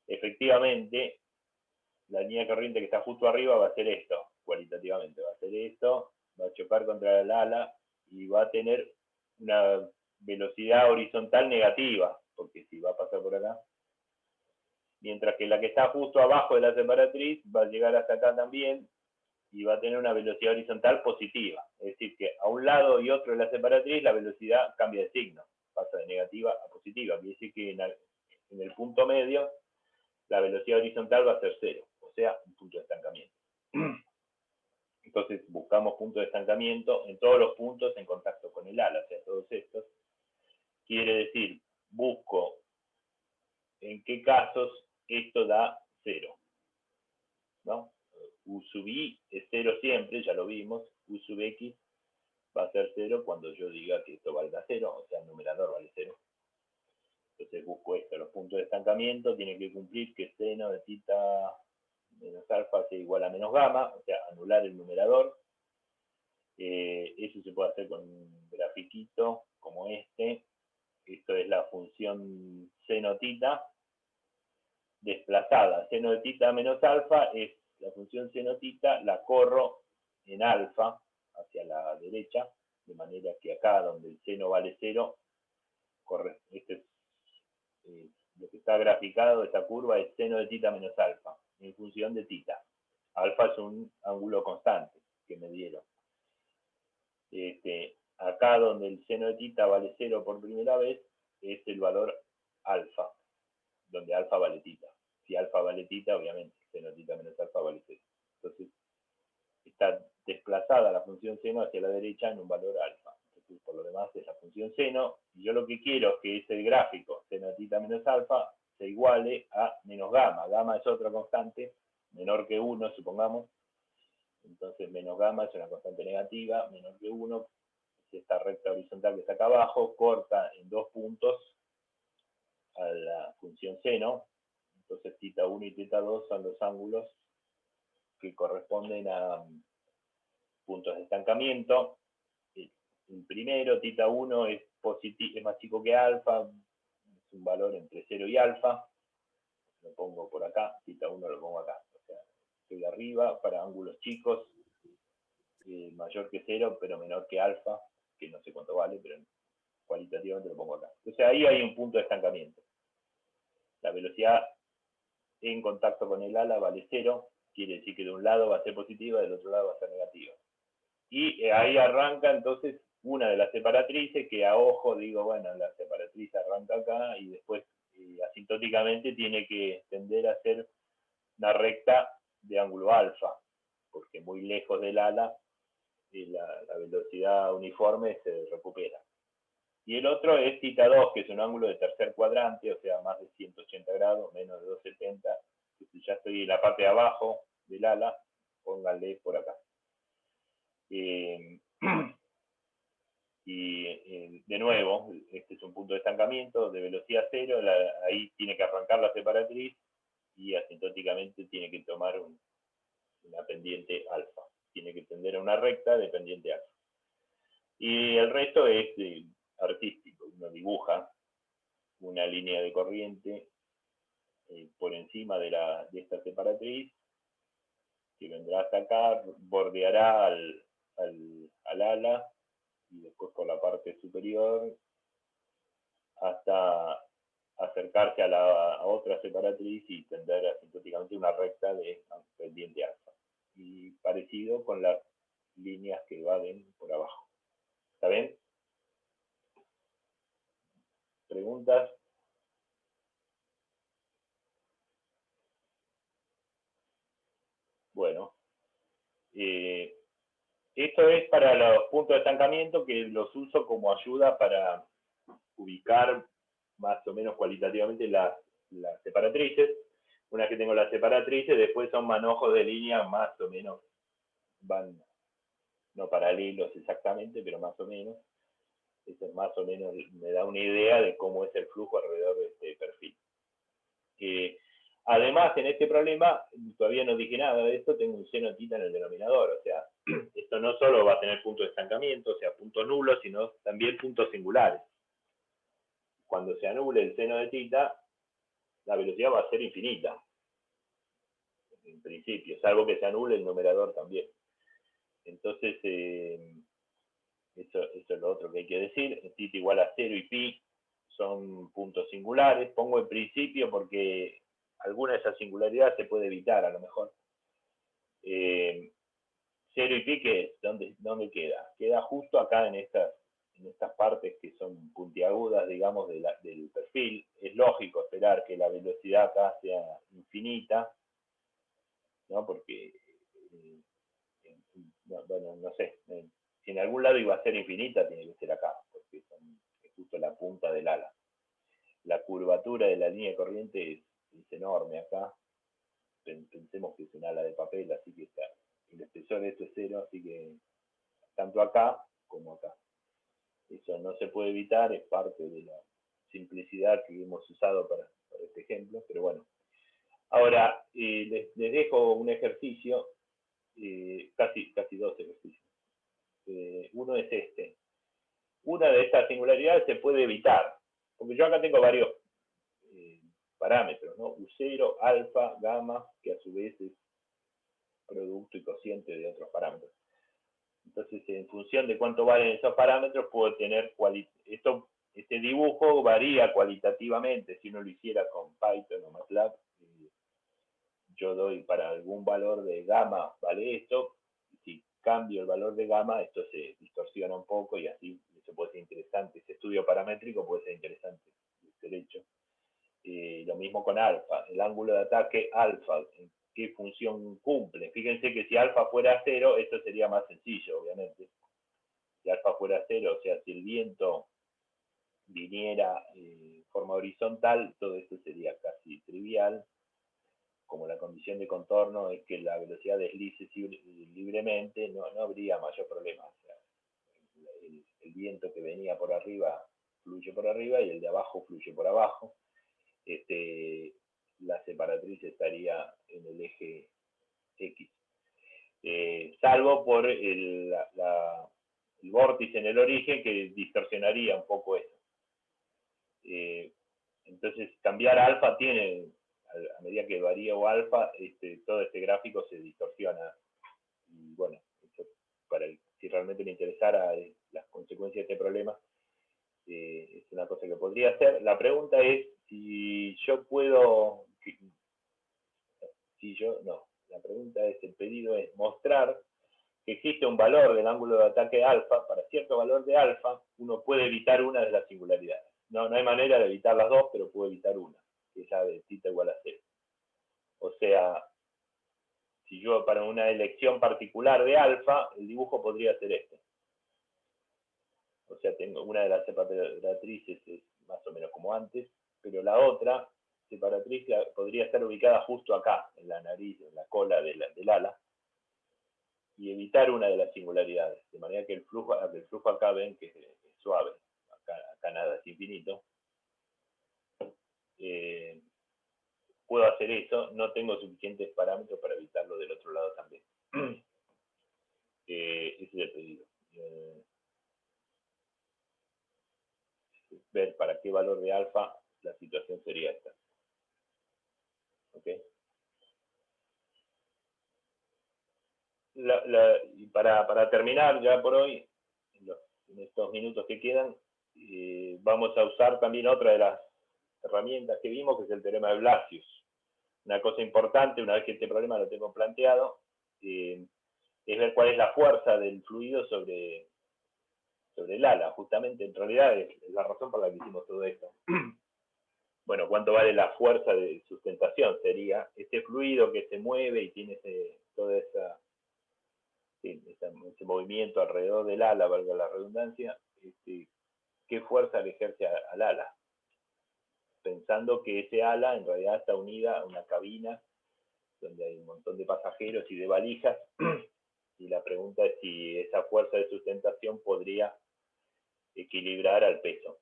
Efectivamente, la línea de corriente que está justo arriba va a ser esto, cualitativamente, va a ser esto, va a chocar contra el ala y va a tener una velocidad horizontal negativa, porque si va a pasar por acá. Mientras que la que está justo abajo de la separatriz va a llegar hasta acá también y va a tener una velocidad horizontal positiva. Es decir, que a un lado y otro de la separatriz la velocidad cambia de signo, pasa de negativa a positiva. Quiere decir que en el punto medio la velocidad horizontal va a ser 0, o sea, un punto de estancamiento. Entonces buscamos puntos de estancamiento en todos los puntos en contacto con el ala, o sea, todos estos. Quiere decir, busco en qué casos esto da 0, ¿no? U sub i es 0 siempre, ya lo vimos. Q sub X va a ser 0 cuando yo diga que esto valga 0, o sea, el numerador vale 0. Entonces busco esto, los puntos de estancamiento tienen que cumplir que seno de tita menos alfa sea igual a menos gamma, o sea, anular el numerador. Eso se puede hacer con un grafiquito como este. Esto es la función seno tita desplazada. Seno de tita menos alfa es la función seno tita, la corro en alfa hacia la derecha, de manera que acá donde el seno vale 0, este es lo que está graficado, esta curva es seno de tita menos alfa, en función de tita. Alfa es un ángulo constante que me dieron. Acá donde el seno de tita vale 0 por primera vez, es el valor alfa, donde alfa vale tita. Si alfa vale tita, obviamente, seno de tita menos alfa vale 0. Entonces, está desplazada la función seno hacia la derecha en un valor alfa. Entonces, por lo demás, es la función seno. Y yo lo que quiero es que ese gráfico, seno de tita menos alfa, se iguale a menos gamma. Gamma es otra constante, menor que 1, supongamos. Entonces, menos gamma es una constante negativa, menor que 1. Esta recta horizontal que está acá abajo corta en 2 puntos a la función seno. Entonces, tita 1 y tita 2 son los ángulos que corresponden a puntos de estancamiento. El primero, tita 1, es más chico que alfa, es un valor entre 0 y alfa. Lo pongo por acá, tita 1 lo pongo acá. O sea, estoy arriba para ángulos chicos, mayor que 0, pero menor que alfa, que no sé cuánto vale, pero cualitativamente lo pongo acá. Entonces ahí hay un punto de estancamiento. La velocidad en contacto con el ala vale 0, quiere decir que de un lado va a ser positiva, del otro lado va a ser negativa. Y ahí arranca entonces una de las separatrices, que a ojo digo, bueno, la separatriz arranca acá y después asintóticamente tiene que tender a ser una recta de ángulo alfa, porque muy lejos del ala la velocidad uniforme se recupera. Y el otro es tita 2, que es un ángulo de tercer cuadrante, o sea, más de 180 grados, menos de 270. Si ya estoy en la parte de abajo del ala, pónganle por acá. Y de nuevo, este es un punto de estancamiento de velocidad 0, ahí tiene que arrancar la separatriz y asintóticamente tiene que tomar una pendiente alfa. Tiene que tender a una recta de pendiente alfa. Y el resto es artístico. Uno dibuja una línea de corriente por encima de esta separatriz, que vendrá hasta acá, bordeará al ala, y después por la parte superior, hasta acercarse a la otra separatriz y tender asintóticamente una recta de pendiente alfa. Y parecido con las líneas que vaden por abajo. ¿Está bien? ¿Preguntas? Bueno. Esto es para los puntos de estancamiento, que los uso como ayuda para ubicar más o menos cualitativamente las separatrices. Una vez que tengo las separatrices, después son manojos de línea más o menos, van no paralelos exactamente, pero más o menos. Eso más o menos me da una idea de cómo es el flujo alrededor de este perfil. Además, en este problema, todavía no dije nada de esto, tengo un seno tita en el denominador. O sea, esto no solo va a tener puntos de estancamiento, o sea, puntos nulos, sino también puntos singulares. Cuando se anule el seno de tita, la velocidad va a ser infinita, en principio, salvo que se anule el numerador también. Entonces, eso es lo otro que hay que decir. Tita igual a 0 y pi son puntos singulares. Pongo en principio porque alguna de esas singularidades se puede evitar, a lo mejor. 0 y pi, ¿qué es? ¿Dónde queda? Queda justo acá en estas partes que son puntiagudas, digamos, del perfil. Es lógico esperar que la velocidad acá sea infinita, ¿no? Porque, bueno, no sé, si en algún lado iba a ser infinita, tiene que ser acá, porque es justo la punta del ala. La curvatura de la línea de corriente es enorme acá. Pensemos que es un ala de papel, así que el espesor de esto es 0, así que tanto acá como acá. Eso no se puede evitar, es parte de la simplicidad que hemos usado para este ejemplo, pero bueno. Ahora, les dejo un ejercicio, casi dos ejercicios. Uno es este. Una de estas singularidades se puede evitar, porque yo acá tengo varios parámetros, ¿no? U0, alfa, gamma, que a su vez es producto y cociente de otros parámetros. Entonces, en función de cuánto valen esos parámetros, puedo tener este dibujo varía cualitativamente. Si uno lo hiciera con Python o MATLAB, yo doy para algún valor de gamma, vale esto. Si cambio el valor de gamma, esto se distorsiona un poco y así eso puede ser interesante. Ese estudio paramétrico puede ser interesante, ser hecho. Lo mismo con alfa, el ángulo de ataque alfa, qué función cumple. Fíjense que si alfa fuera 0, esto sería más sencillo, obviamente. Si alfa fuera 0, o sea, si el viento viniera en forma horizontal, todo esto sería casi trivial. Como la condición de contorno es que la velocidad deslice libremente, no habría mayor problema. O sea, el viento que venía por arriba fluye por arriba y el de abajo fluye por abajo. La separatriz estaría en el eje X. Salvo por el vórtice en el origen que distorsionaría un poco eso. Entonces, cambiar alfa tiene, a medida que varía o alfa, todo este gráfico se distorsiona. Y bueno, eso si realmente me interesara las consecuencias de este problema, es una cosa que podría hacer. La pregunta es si yo puedo, la pregunta es, el pedido es mostrar que existe un valor del ángulo de ataque alfa. Para cierto valor de alfa, uno puede evitar una de las singularidades. No hay manera de evitar las dos, pero puedo evitar una, que es la de θ igual a 0. O sea, si yo para una elección particular de alfa, el dibujo podría ser este. O sea, tengo una de las separatrices es más o menos como antes, pero la otra separatriz podría estar ubicada justo acá, en la nariz, en la cola del ala, y evitar una de las singularidades. De manera que el flujo acá ven que es suave, acá nada, es infinito. Puedo hacer eso, no tengo suficientes parámetros para evitarlo del otro lado también. Ese es el pedido. Ver para qué valor de alfa la situación sería esta. ¿Ok? Y para terminar ya por hoy, en estos minutos que quedan, vamos a usar también otra de las herramientas que vimos, que es el teorema de Blasius. Una cosa importante, una vez que este problema lo tengo planteado, es ver cuál es la fuerza del fluido sobre el ala. Justamente, en realidad, es la razón por la que hicimos todo esto. Bueno, ¿cuánto vale la fuerza de sustentación? Sería este fluido que se mueve y tiene toda ese movimiento alrededor del ala, valga la redundancia, ¿qué fuerza le ejerce al ala? Pensando que ese ala en realidad está unida a una cabina donde hay un montón de pasajeros y de valijas, y la pregunta es si esa fuerza de sustentación podría equilibrar al peso,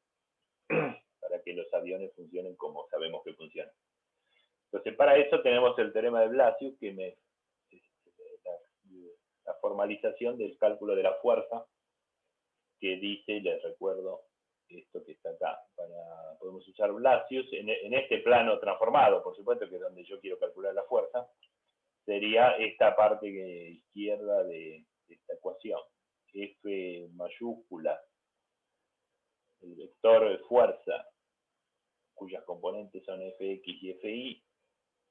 para que los aviones funcionen como sabemos que funcionan. Entonces, para eso tenemos el teorema de Blasius, que la formalización del cálculo de la fuerza, que dice, les recuerdo, esto que está acá. Podemos usar Blasius en este plano transformado, por supuesto, que es donde yo quiero calcular la fuerza, sería esta parte izquierda de esta ecuación. F mayúscula, el vector de fuerza, cuyas componentes son Fx y Fi,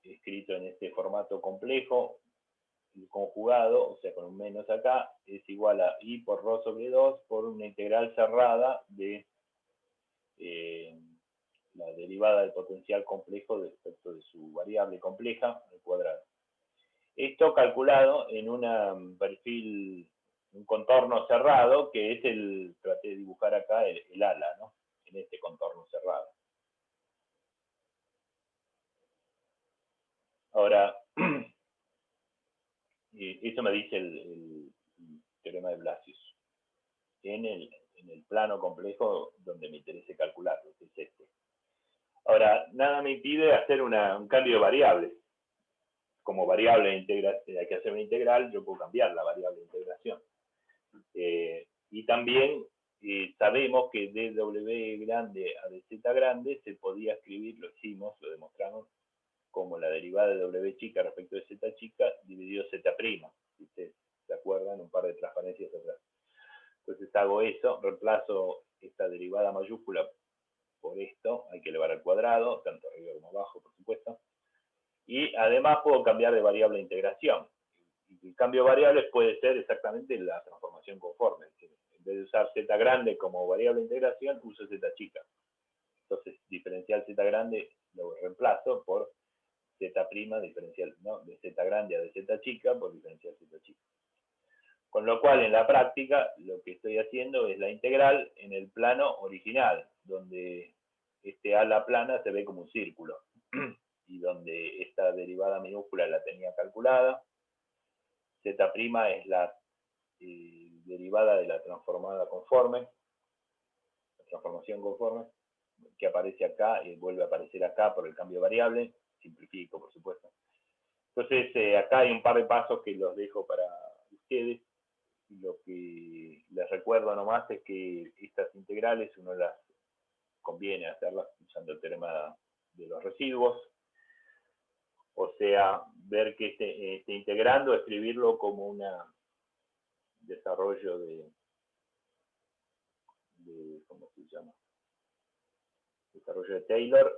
escrito en este formato complejo, el conjugado, o sea, con un menos acá, es igual a I por ρ sobre 2 por una integral cerrada de la derivada del potencial complejo respecto de su variable compleja al cuadrado. Esto calculado en un perfil, un contorno cerrado, que es traté de dibujar acá el ala, ¿no? En este contorno cerrado. Ahora, eso me dice el teorema de Blasius. en el plano complejo donde me interese calcularlo, que es este. Ahora, nada me impide hacer un cambio de variables. Como variable hay que hacer una integral, yo puedo cambiar la variable de integración. Y también sabemos que de W grande a dz grande se podía escribir, lo hicimos, lo demostramos, como la derivada de W chica respecto de Z chica dividido Z prima. Si ustedes se acuerdan, un par de transparencias atrás. Entonces hago eso, reemplazo esta derivada mayúscula por esto, hay que elevar al cuadrado, tanto arriba como abajo, por supuesto. Y además puedo cambiar de variable de integración. Y el cambio de variables puede ser exactamente la transformación conforme. En vez de usar z grande como variable de integración, uso z chica. Entonces, diferencial z grande lo reemplazo por z prima diferencial, ¿no? De z grande a de z chica por diferencial z chica. Con lo cual, en la práctica, lo que estoy haciendo es la integral en el plano original, donde este ala plana se ve como un círculo, y donde esta derivada minúscula la tenía calculada. Z' es la derivada de la transformada conforme, la transformación conforme, que aparece acá y vuelve a aparecer acá por el cambio de variable. Simplifico, por supuesto. Entonces, acá hay un par de pasos que los dejo para ustedes. Lo que les recuerdo nomás es que estas integrales uno las conviene hacerlas usando el teorema de los residuos. O sea, ver que esté integrando, escribirlo como un desarrollo de, ¿cómo se llama? Desarrollo de Taylor,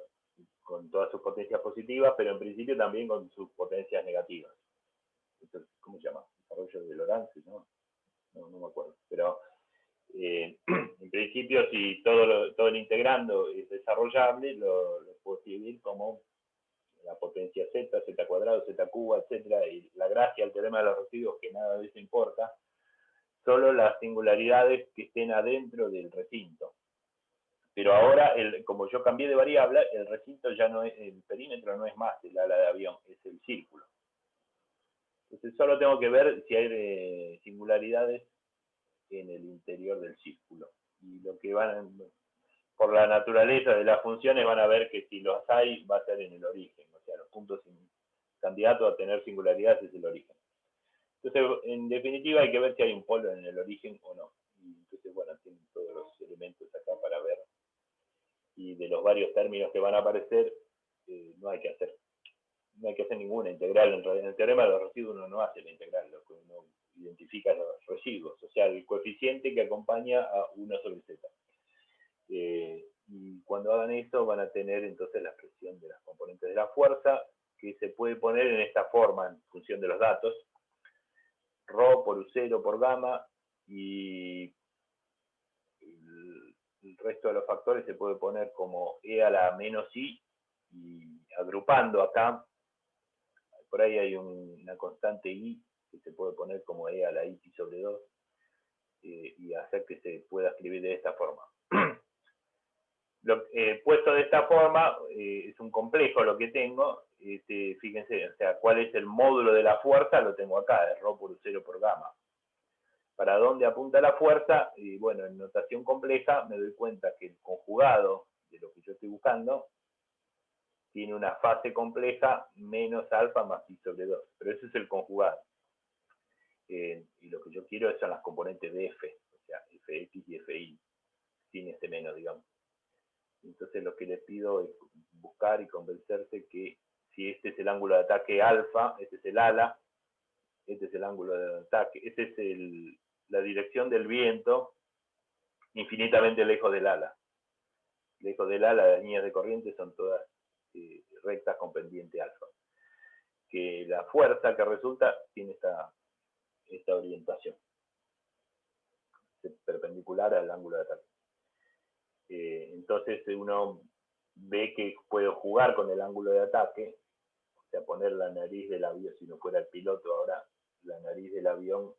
con todas sus potencias positivas, pero en principio también con sus potencias negativas. Entonces, ¿cómo se llama? Desarrollo de Lorentz, ¿no? No me acuerdo. Pero en principio, si todo el integrando es desarrollable, lo puedo escribir como la potencia z, z cuadrado, z cubo, etc. Y la gracia del teorema de los residuos que nada de eso importa, solo las singularidades que estén adentro del recinto. Pero ahora, como yo cambié de variable, el recinto ya no es, el perímetro no es más el ala de avión, es el círculo. Entonces solo tengo que ver si hay singularidades en el interior del círculo. Y lo que por la naturaleza de las funciones van a ver que si los hay, va a ser en el origen. O sea, los puntos candidatos a tener singularidades es el origen. Entonces, en definitiva, hay que ver si hay un polo en el origen o no. Y entonces, bueno, tienen todos los elementos acá para ver. Y de los varios términos que van a aparecer, no hay que hacer ninguna integral. En el teorema de los residuos uno no hace la integral, lo que uno identifica los residuos, o sea, el coeficiente que acompaña a 1 sobre z. Y cuando hagan esto van a tener entonces la expresión de las componentes de la fuerza, que se puede poner en esta forma en función de los datos. Rho por U0 por gamma, y el resto de los factores se puede poner como E a la menos I, y agrupando acá, por ahí hay una constante I que se puede poner como E a la I pi sobre 2, y hacer que se pueda escribir de esta forma. Puesto de esta forma, es un complejo lo que tengo. Fíjense, o sea, cuál es el módulo de la fuerza, lo tengo acá, es Rho por U0 por gamma. ¿Para dónde apunta la fuerza? Y bueno, en notación compleja me doy cuenta que el conjugado de lo que yo estoy buscando tiene una fase compleja menos alfa más pi sobre 2. Pero ese es el conjugado. Y lo que yo quiero son las componentes de F, o sea, Fx y Fi, sin este menos, digamos. Entonces lo que les pido es buscar y convencerse que si este es el ángulo de ataque alfa, este es el ala, este es el ángulo de ataque, este es la dirección del viento infinitamente lejos del ala. Lejos del ala, las líneas de corriente son todas rectas con pendiente alfa. Que la fuerza que resulta tiene esta orientación perpendicular al ángulo de ataque. Entonces uno ve que puedo jugar con el ángulo de ataque, o sea, poner la nariz del avión, si no fuera el piloto ahora, la nariz del avión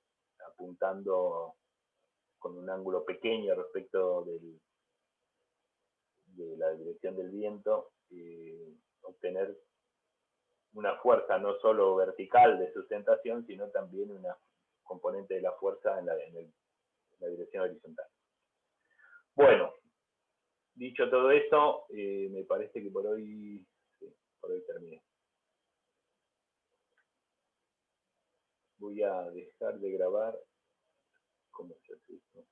apuntando con un ángulo pequeño respecto de la dirección del viento, obtener una fuerza no solo vertical de sustentación, sino también una componente de la fuerza en la dirección horizontal. Bueno, dicho todo esto, me parece que por hoy terminé. Voy a dejar de grabar. ¿Cómo se hace esto?